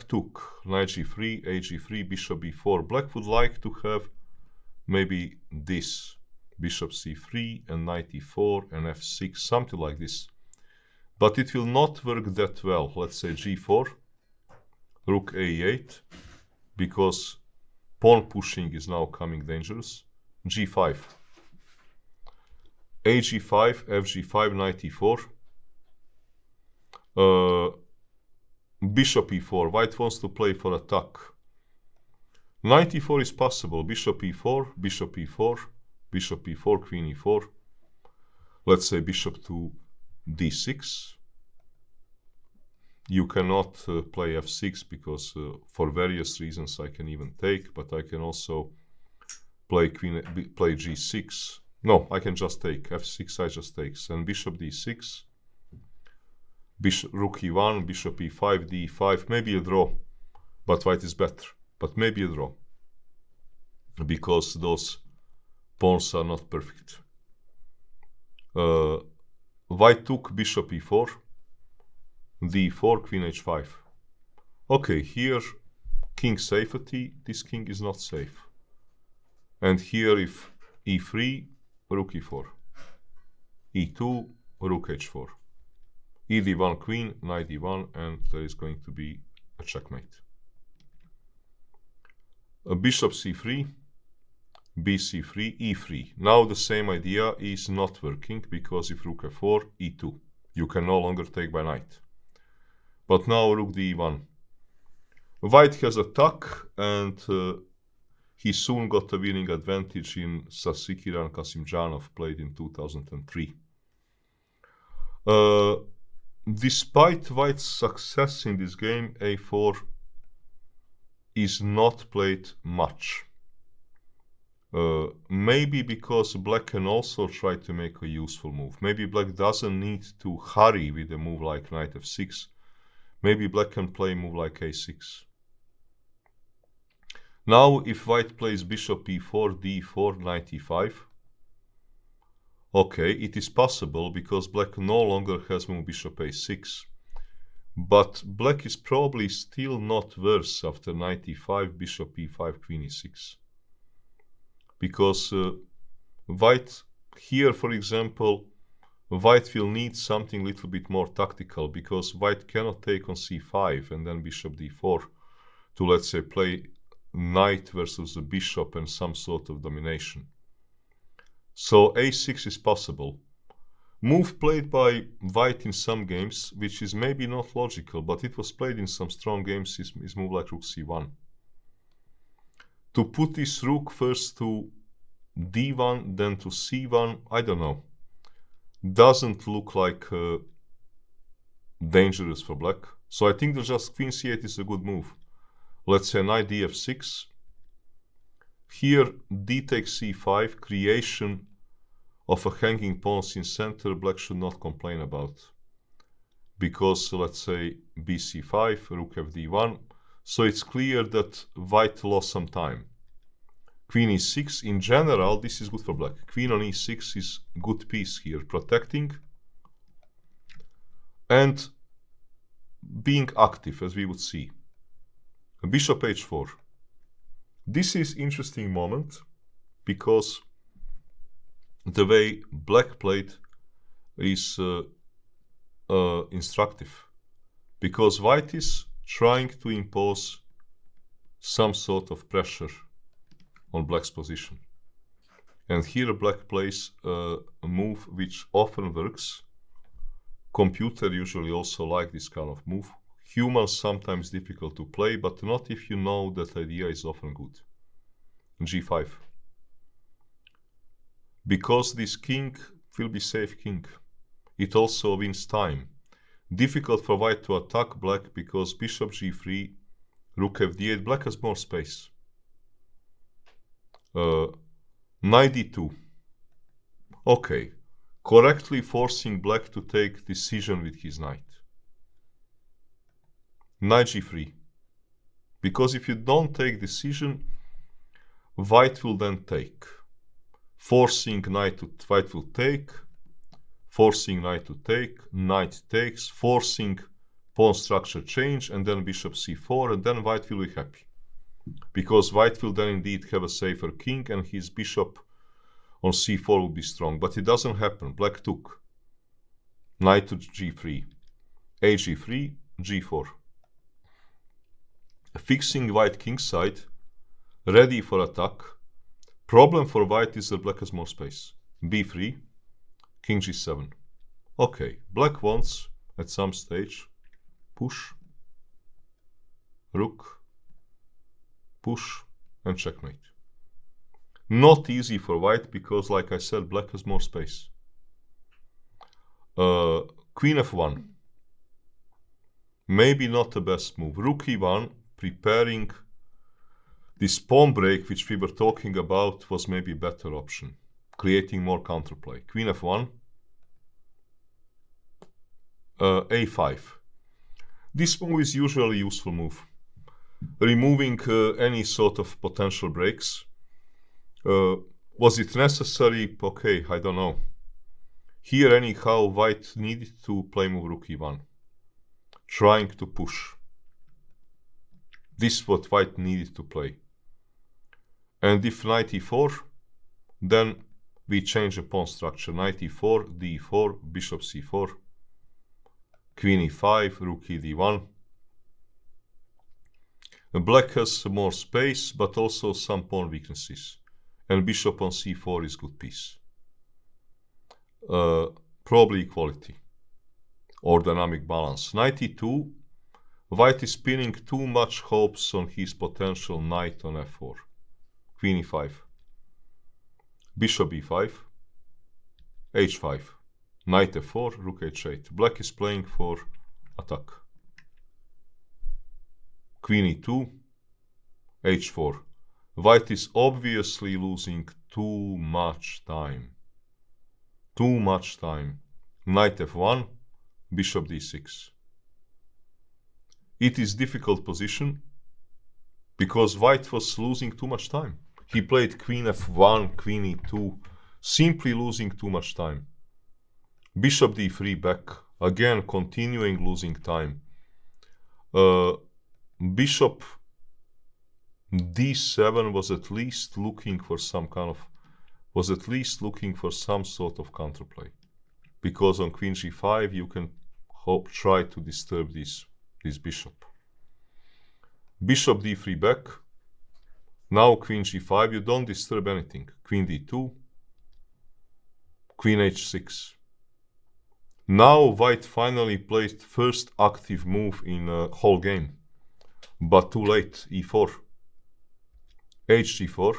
took knight g3, ag3, bishop b4. Black would like to have maybe this bishop c3 and knight e4 and f6, something like this. But it will not work that well. Let's say g4, rook a8, because pawn pushing is now coming dangerous. g5, ag5, fg5, knight e4, bishop e4. White wants to play for attack. Knight e4 is possible. Bishop e4, bishop e4, bishop e4, queen e4. Let's say bishop to d6. You cannot play f6 because for various reasons I can even take, but I can also play g6. No, I can just take f6. I just takes, and bishop d6, bishop rook e1, bishop e5, d5. Maybe a draw, but white is better. But maybe a draw because those pawns are not perfect. White took bishop e4, d4, queen h5. Okay, here king safety. This king is not safe. And here if e3, rook e4, e2, rook h4, ed1 queen, knight e1, and there is going to be a checkmate. Bishop c3, bc3, e3. Now the same idea is not working because if rook f4, e2, you can no longer take by knight. But now rook d1. White has attack, and he soon got a winning advantage in Sasikiran Kasimjanov, played in 2003. Despite White's success in this game, a4 is not played much. Maybe because Black can also try to make a useful move. Maybe Black doesn't need to hurry with a move like knight f6. Maybe Black can play a move like a6. Now if White plays bishop e4, d4, knight e5, okay, it is possible because Black no longer has move bishop a6. But Black is probably still not worse after knight e5, bishop e5, queen e6. Because White here, for example, White will need something a little bit more tactical because White cannot take on c5 and then bishop d4 to, let's say, play knight versus a bishop and some sort of domination. So a6 is possible. Move played by White in some games, which is maybe not logical, but it was played in some strong games, is move like rook c1. To put this rook first to d1, then to c1, I don't know. Doesn't look like dangerous for Black. So I think that just queen c8 is a good move. Let's say knight df6. Here d takes c5, creation of a hanging pawns in center, Black should not complain about. Because let's say bc5, rook fd1. So it's clear that White lost some time. Queen e6, in general, this is good for Black. Queen on e6 is good piece here, protecting and being active, as we would see. Bishop h4. This is interesting moment because the way Black played is instructive. Because White is trying to impose some sort of pressure on Black's position. And here Black plays a move which often works. Computer usually also like this kind of move. Humans sometimes difficult to play, but not if you know that idea is often good. g5. Because this king will be safe king. It also wins time. Difficult for White to attack Black because bishop g3, rook fd8, Black has more space. Knight d2. Okay, correctly forcing Black to take decision with his knight. Knight g3. Because if you don't take decision, White will then take. Forcing knight to White will take, forcing knight to take, knight takes, forcing pawn structure change, and then bishop c4, and then White will be happy. Because White will then indeed have a safer king and his bishop on c4 will be strong. But it doesn't happen. Black took. Knight to g3. a3, g4. Fixing White kingside, ready for attack. Problem for White is that Black has more space. b3, king g7. Okay, Black wants at some stage push, rook, push, and checkmate. Not easy for White because, like I said, Black has more space. Queen f1. Maybe not the best move. Rook e1, preparing this pawn break which we were talking about was maybe a better option. Creating more counterplay. Queen f1. a5. This move is usually a useful move. Removing any sort of potential breaks. Was it necessary? Okay, I don't know. Here anyhow, white needed to play move rook e1. Trying to push. This is what white needed to play. And if knight e4, then we change the pawn structure. Knight e4, d4, bishop c4, queen e5, rook e d1. Black has more space, but also some pawn weaknesses. And bishop on c4 is good piece. Probably equality or dynamic balance. Knight e2, white is pinning too much hopes on his potential knight on f4. Queen e5, bishop e5, h5, knight f4, rook h8. Black is playing for attack. Queen e2, h4. White is obviously losing too much time. Too much time. Knight f1, bishop d6. It is difficult position because white was losing too much time. He played queen f1, queen e2, simply losing too much time. Bishop d3 back, again continuing losing time. Bishop d7 was at least looking for some sort of counterplay, because on queen g5 you can try to disturb this bishop. Bishop d3 back. Now queen g5, you don't disturb anything. Queen d2, queen h6. Now white finally played first active move in a whole game, but too late. e4, hg4,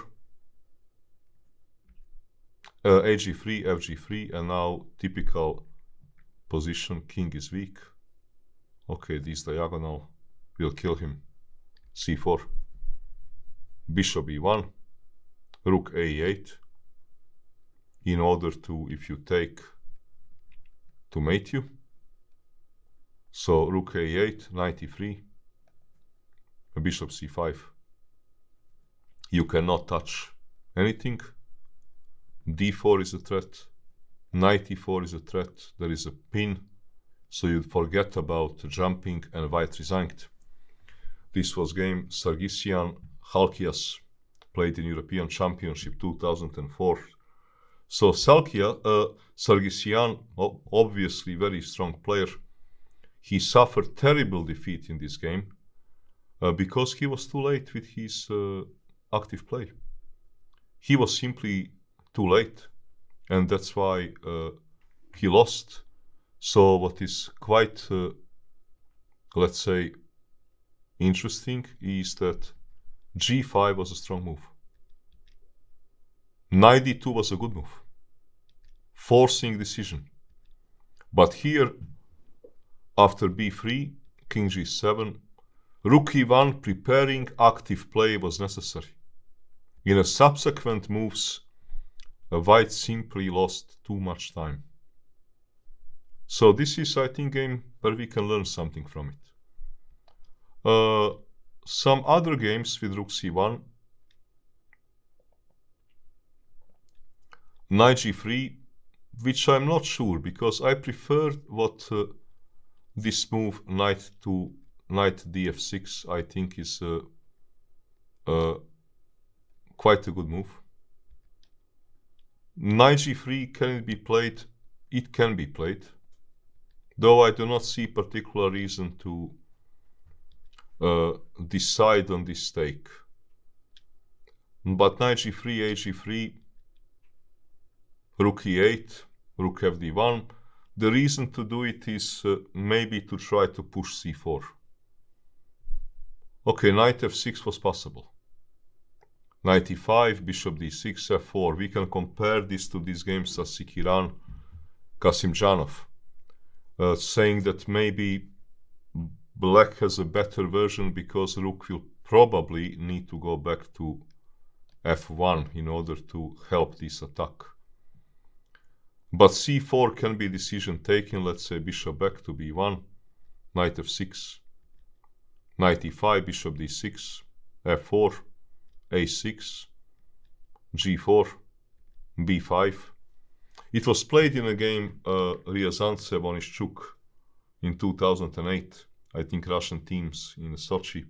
hg3, fg3, and now typical position, king is weak. Okay, this diagonal will kill him. c4, bishop e1, rook a8, in order to, if you take, to mate you. So rook a8, knight e3, bishop c5. You cannot touch anything. d4 is a threat. Knight e4 is a threat. There is a pin. So you forget about jumping, and white resigned. This was game Sargsyan Halkias, played in European Championship 2004. So Sargsyan, obviously very strong player, he suffered terrible defeat in this game because he was too late with his active play. He was simply too late, and that's why he lost. So what is quite, let's say, interesting is that g5 was a strong move. Knight d2 was a good move. Forcing decision. But here, after b3, king g7, rook e1, preparing active play was necessary. In a subsequent moves, white simply lost too much time. So this is, I think, game where we can learn something from it. Some other games with rook c1, knight g3, which I'm not sure, because I prefer what this move knight df6, I think is quite a good move. Knight g3, can it be played? It can be played, though I do not see particular reason to decide on this stake. But knight g3, h3, rook e8, rook fd1. The reason to do it is maybe to try to push c4. Okay, knight f6 was possible. Knight e5, bishop d6, f4. We can compare this to these games as Sikiran, Kasimdzhanov. saying that maybe black has a better version because rook will probably need to go back to f1 in order to help this attack. But c4 can be decision taken. Let's say bishop back to b1, knight f6, knight e5, bishop d6, f4, a6, g4, b5. It was played in a game Ryazantsev Onischuk in 2008. I think Russian teams in Sochi.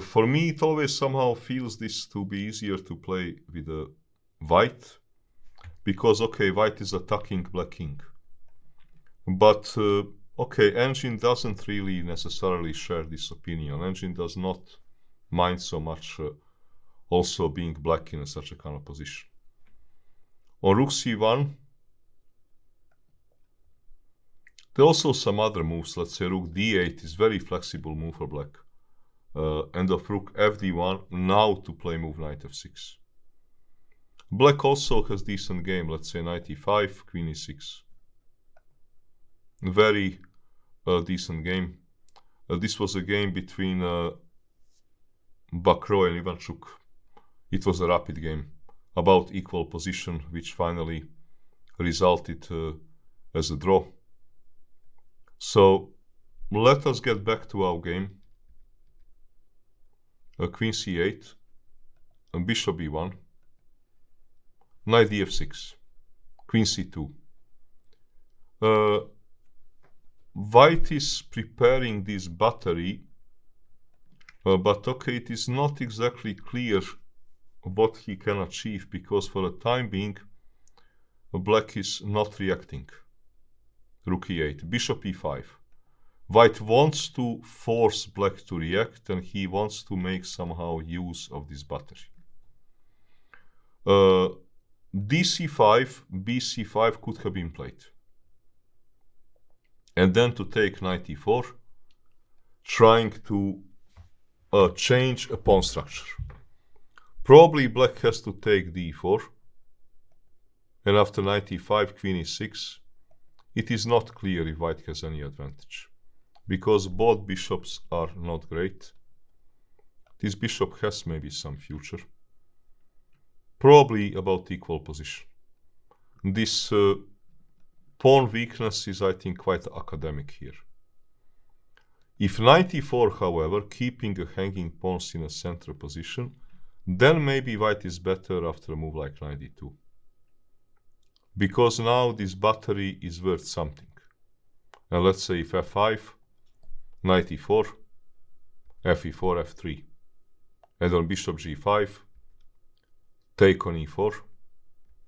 For me, it always somehow feels this to be easier to play with a white, because okay, white is attacking black king. But okay, Engine doesn't really necessarily share this opinion. Engine does not mind so much also being black in such a kind of position. On rook c1, there are also some other moves. Let's say rook d8 is very flexible move for black. And of rook fd1, now to play move knight f6. Black also has decent game. Let's say knight e5, queen e6. Very decent game. This was a game between Bakro and Ivanchuk. It was a rapid game, about equal position, which finally resulted as a draw. So let us get back to our game. Queen c8, bishop b1, knight df6, queen c2. White is preparing this battery, but okay, it is not exactly clear what he can achieve, because for the time being, black is not reacting. Rook e8, bishop e5. White wants to force black to react, and he wants to make somehow use of this battery. dc5, bc5 could have been played. And then to take knight e4, trying to change a pawn structure. Probably black has to take d4, and after knight e5, queen e6, it is not clear if white has any advantage, because both bishops are not great. This bishop has maybe some future. Probably about equal position. This pawn weakness is, I think, quite academic here. If knight e4, however, keeping a hanging pawns in a center position, then maybe white is better after a move like knight e2. Because now this battery is worth something. And let's say if f5, knight e4, fe4, f3. And on bishop g5, take on e4,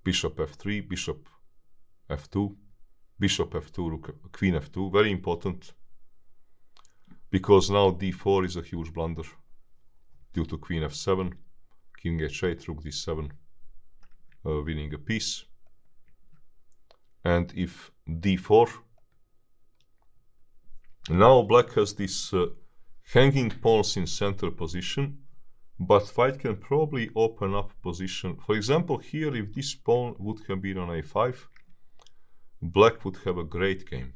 bishop f3, bishop f2, bishop f2, rook, queen f2. Very important, because now d4 is a huge blunder due to queen f7, king h8, rook d7, winning a piece. And if d4, now black has this hanging pawns in center position, but white can probably open up position. For example, here, if this pawn would have been on a5, black would have a great game.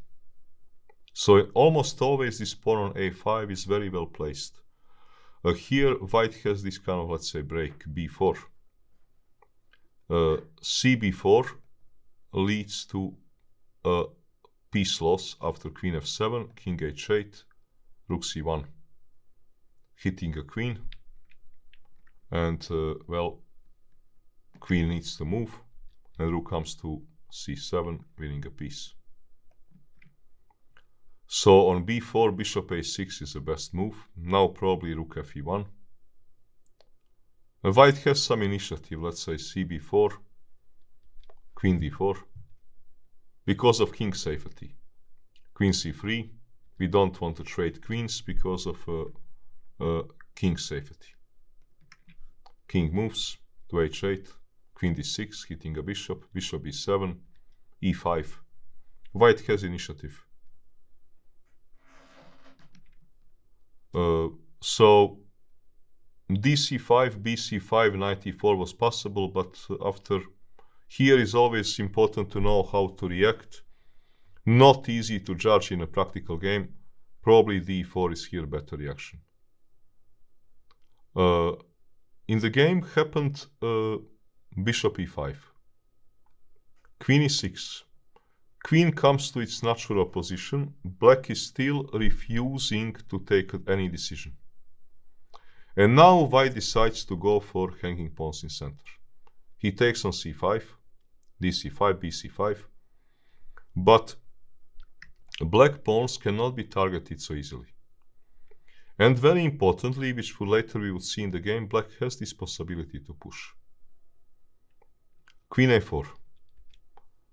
So almost always this pawn on a5 is very well placed. Here, white has this kind of, let's say, break, b4. cb4 leads to a piece loss after queen f7, king h8, rook c1, hitting a queen. And, well, queen needs to move, and rook comes to c7, winning a piece. So on b4, bishop a6 is the best move. Now probably rook fe1. And white has some initiative, let's say cb4, queen d4, because of king safety. Queen c3, we don't want to trade queens because of king safety. King moves to h8, queen d6, hitting a bishop, bishop e7, e5. White has initiative. So dc5, bc5, knight e4 was possible, but after here is always important to know how to react. Not easy to judge in a practical game. Probably d4 is here better reaction. In the game happened bishop e5. Queen e6. Queen comes to its natural position. Black is still refusing to take any decision. And now white decides to go for hanging pawns in center. He takes on c5, dc5, bc5. But black pawns cannot be targeted so easily. And very importantly, which later we would see in the game, black has this possibility to push. Queen a4.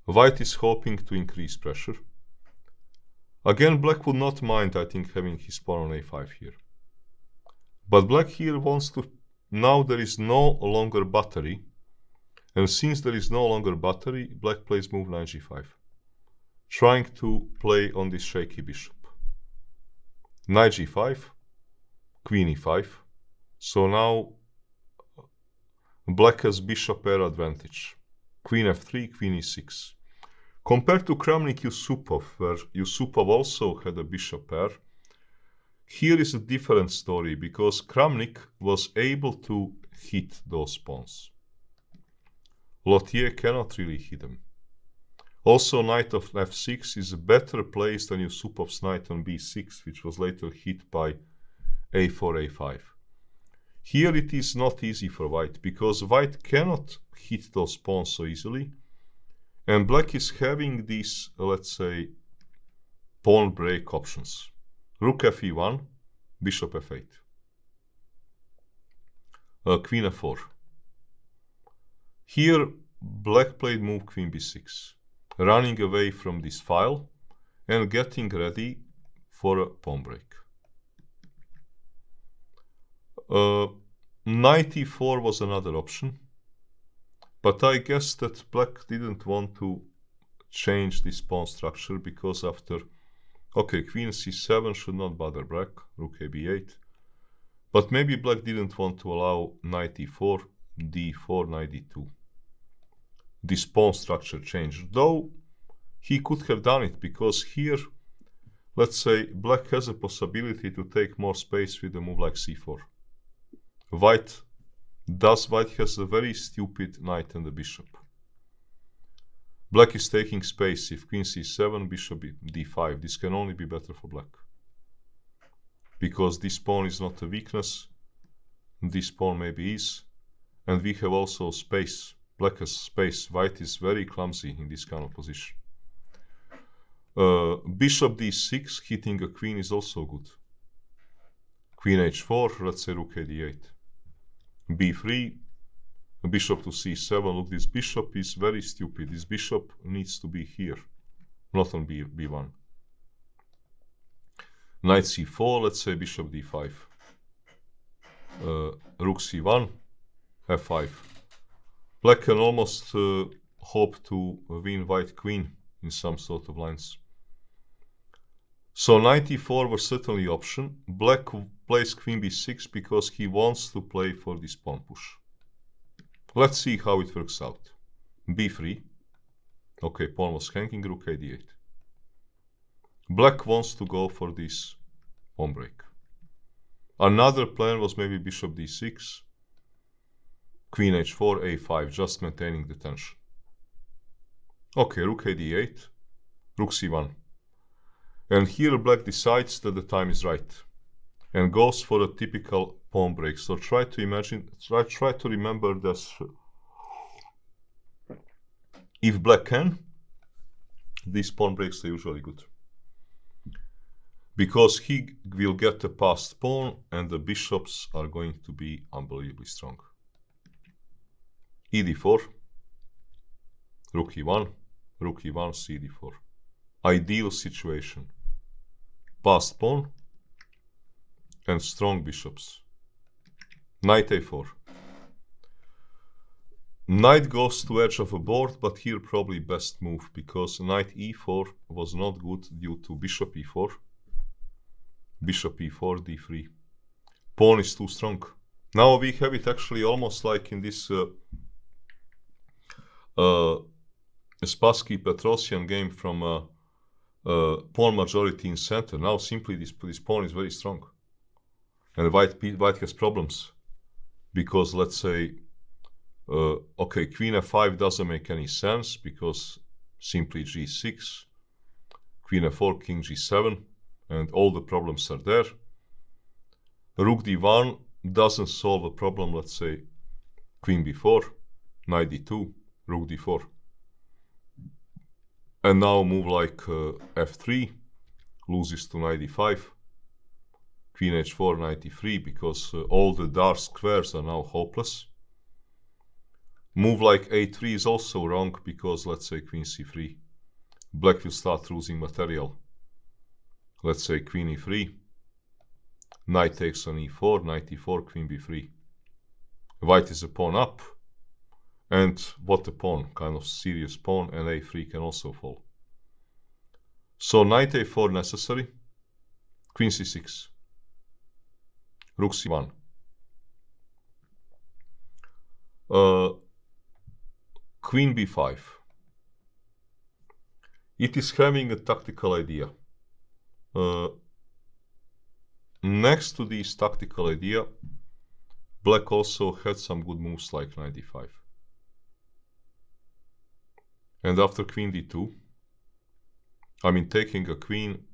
White is hoping to increase pressure. Again, black would not mind, I think, having his pawn on a5 here. But black here wants to... Now there is no longer battery. And since there is no longer battery, black plays move knight g5. Trying to play on this shaky bishop. Knight g5. Queen e5. So now black has bishop pair advantage. Queen f3, queen e6. Compared to Kramnik-Yusupov, where Yusupov also had a bishop pair, here is a different story because Kramnik was able to hit those pawns. Lothier cannot really hit them. Also, knight of f6 is better placed than Yusupov's knight on b6, which was later hit by a4, a5. Here it is not easy for white, because white cannot hit those pawns so easily, and black is having these, let's say, pawn break options. Rook fe1, bishop f8. Queen f4. Here, black played move queen b6, running away from this file and getting ready for a pawn break. Knight e4 was another option, but I guess that black didn't want to change this pawn structure because after, okay, queen c7 should not bother black, rook a b8, but maybe black didn't want to allow knight e4, d4, knight d2. This pawn structure change, though he could have done it because here, let's say, black has a possibility to take more space with a move like c4. White has a very stupid knight and a bishop. Black is taking space. If queen c7, bishop d5, this can only be better for black. Because this pawn is not a weakness, this pawn maybe is, and we have also space. Black has space. White is very clumsy in this kind of position. Bishop d6, hitting a queen is also good. Queen h4, let's say rook a d8. b3, bishop to c7. Look, this bishop is very stupid. This bishop needs to be here, not on b1. Knight c4, let's say bishop d5. Rook c1, f5. Black can almost hope to win white queen in some sort of lines. So knight e4 was certainly option. Black plays queen b6 because he wants to play for this pawn push. Let's see how it works out. b3. Okay, pawn was hanging, rook a d8. Black wants to go for this pawn break. Another plan was maybe bishop d6, queen h4, a5, just maintaining the tension. Okay, rook a d8, rook c1. And here black decides that the time is right and goes for a typical pawn break. So try to imagine, try to remember this. If black can, these pawn breaks are usually good. Because he will get a passed pawn and the bishops are going to be unbelievably strong. ed4, rook e1, rook e1, cd4. Ideal situation. Passed pawn and strong bishops. Knight a4. Knight goes to edge of a board, but here probably best move because knight e4 was not good due to bishop e4. Bishop e4, d3. Pawn is too strong. Now we have it actually almost like in this Spassky Petrosian game from pawn majority in center. Now simply this pawn is very strong. And white has problems. Because let's say, okay, queen f5 doesn't make any sense because simply g6, queen f4, king g7, and all the problems are there. Rook d1 doesn't solve a problem, let's say, queen b4, knight d2, rook d4. And now move like f3, loses to knight d5, queen h4, knight e3, because all the dark squares are now hopeless. Move like a3 is also wrong, because let's say queen c3, black will start losing material. Let's say queen e3, knight takes on e4, knight e4, queen b3. White is a pawn up, and what a pawn, kind of serious pawn, and a3 can also fall. So knight a4 necessary, queen c6, rook c1. Queen b5. It is having a tactical idea. Next to this tactical idea, black also had some good moves like knight d5. And after queen d2, I mean taking a queen,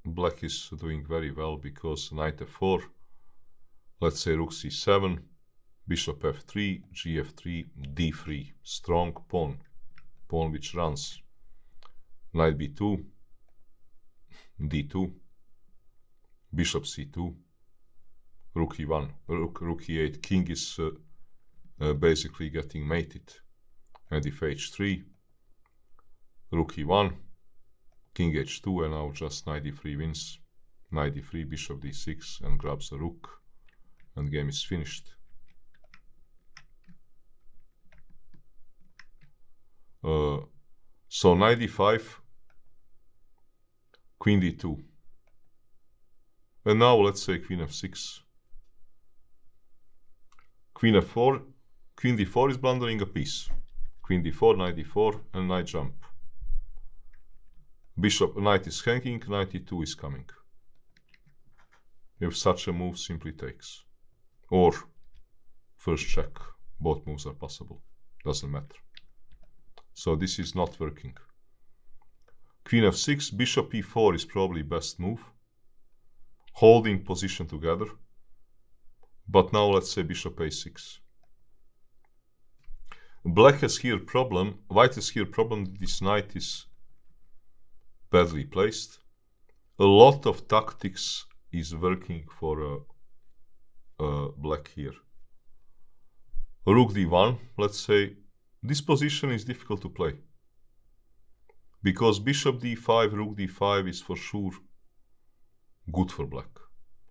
black is doing very well, because knight f4, let's say rook c7, bishop f3, gf3, d3, strong pawn which runs, knight b2, d2, bishop c2, rook e1, rook e8, king is basically getting mated, and if h3, rook e1, king h2, and now just knight d3 wins, knight d3, bishop d6, and grabs a rook, and game is finished. So knight d5, queen d2, and now let's say queen f6, queen f4, queen d4 is blundering a piece, queen d4, knight d4, and knight jump. Bishop, knight is hanging, knight e2 is coming. If such a move simply takes, or first check, both moves are possible, doesn't matter. So this is not working. Queen f6, bishop e4 is probably best move, holding position together. But now let's say bishop a6. Black has here problem, white has here problem, this knight is badly placed. A lot of tactics is working for black here. Rook d1, let's say, this position is difficult to play, because bishop d5, rook d5 is for sure good for black.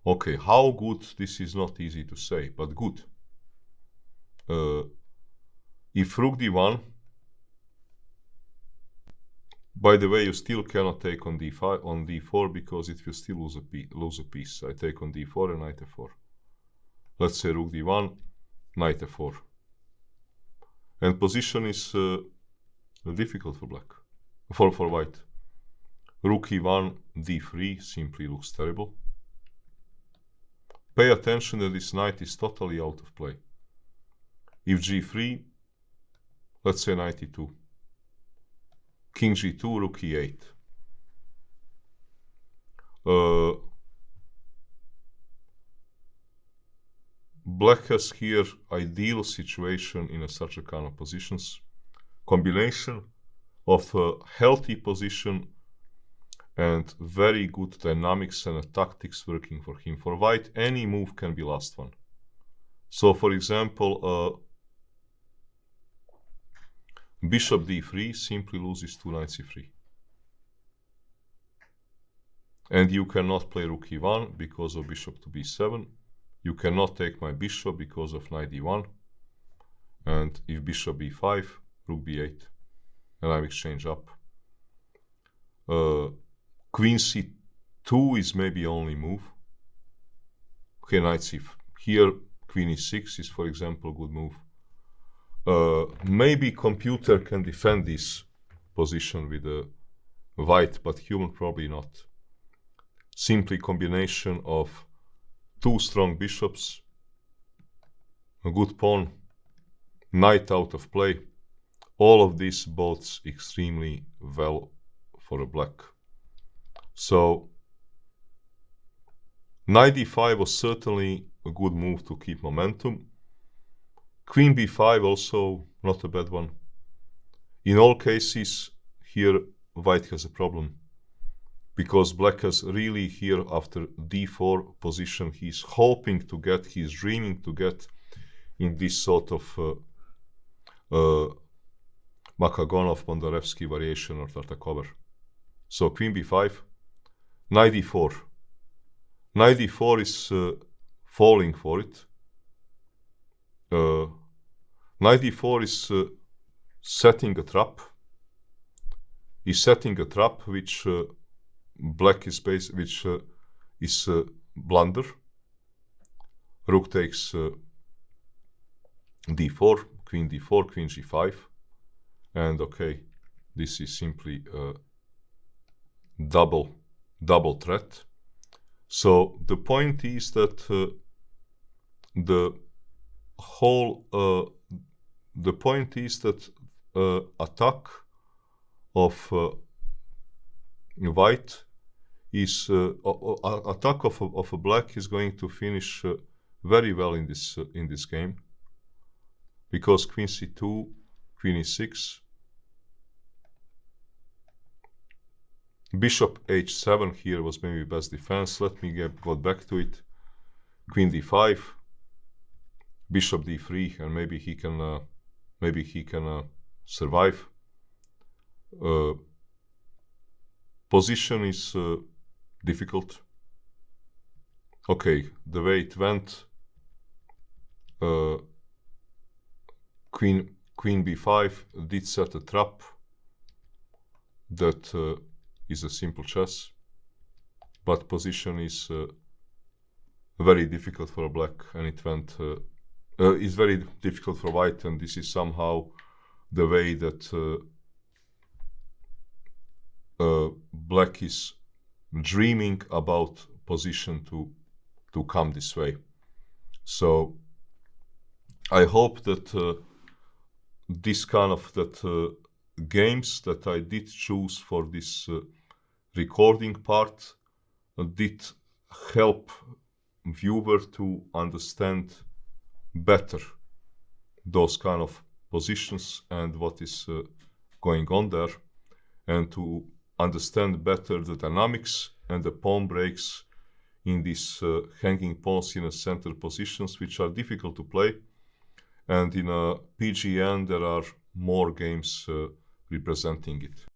Okay, how good, this is not easy to say, but good. If rook d1, by the way, you still cannot take on d5 on d4, because it will still lose a piece. I take on d4 and knight f4. Let's say rook d1, knight f4. And position is difficult for black, for white. Rook e1, d3 simply looks terrible. Pay attention that this knight is totally out of play. If g3, let's say knight e2. King g2, rook e8. Black has here ideal situation in such a kind of positions. Combination of a healthy position and very good dynamics and tactics working for him. For white, any move can be last one. So for example, bishop d3 simply loses to knight c3. And you cannot play rook e1 because of bishop to b7. You cannot take my bishop because of knight d1. And if bishop b5, rook b8. And I exchange up. Queen c2 is maybe only move. Okay, knight c. Here, queen e6 is, for example, good move. Maybe computer can defend this position with white, but human probably not. Simply combination of two strong bishops, a good pawn, knight out of play. All of this bodes extremely well for a black. So knight d5 was certainly a good move to keep momentum. Queen b5 also not a bad one. In all cases, here white has a problem, because black has really here after d4 position, he's hoping to get, he's dreaming to get in this sort of Makagonov-Bondarevsky variation or Tartakover. So queen b5, knight d4. Knight d4 is falling for it. Knight d4 is setting a trap. Is setting a trap which black is blunder. Rook takes d4, queen d4, queen g5, and okay, this is simply a double threat. So the point is that attack of white is attack of a black is going to finish very well in this game, because queen c2, queen e6, bishop h7 here was maybe best defense. Let me go back to it. Queen d5, bishop d3, and maybe he can survive. Position is difficult. Okay, the way it went, queen b5 did set a trap that is a simple chess, but position is very difficult for black, and it went is very difficult for white, and this is somehow the way that black is dreaming about position to come this way. So I hope that this kind of games that I did choose for this recording part did help viewer to understand better those kind of positions and what is going on there, and to understand better the dynamics and the pawn breaks in these hanging pawns in a center positions, which are difficult to play. And in a PGN there are more games representing it.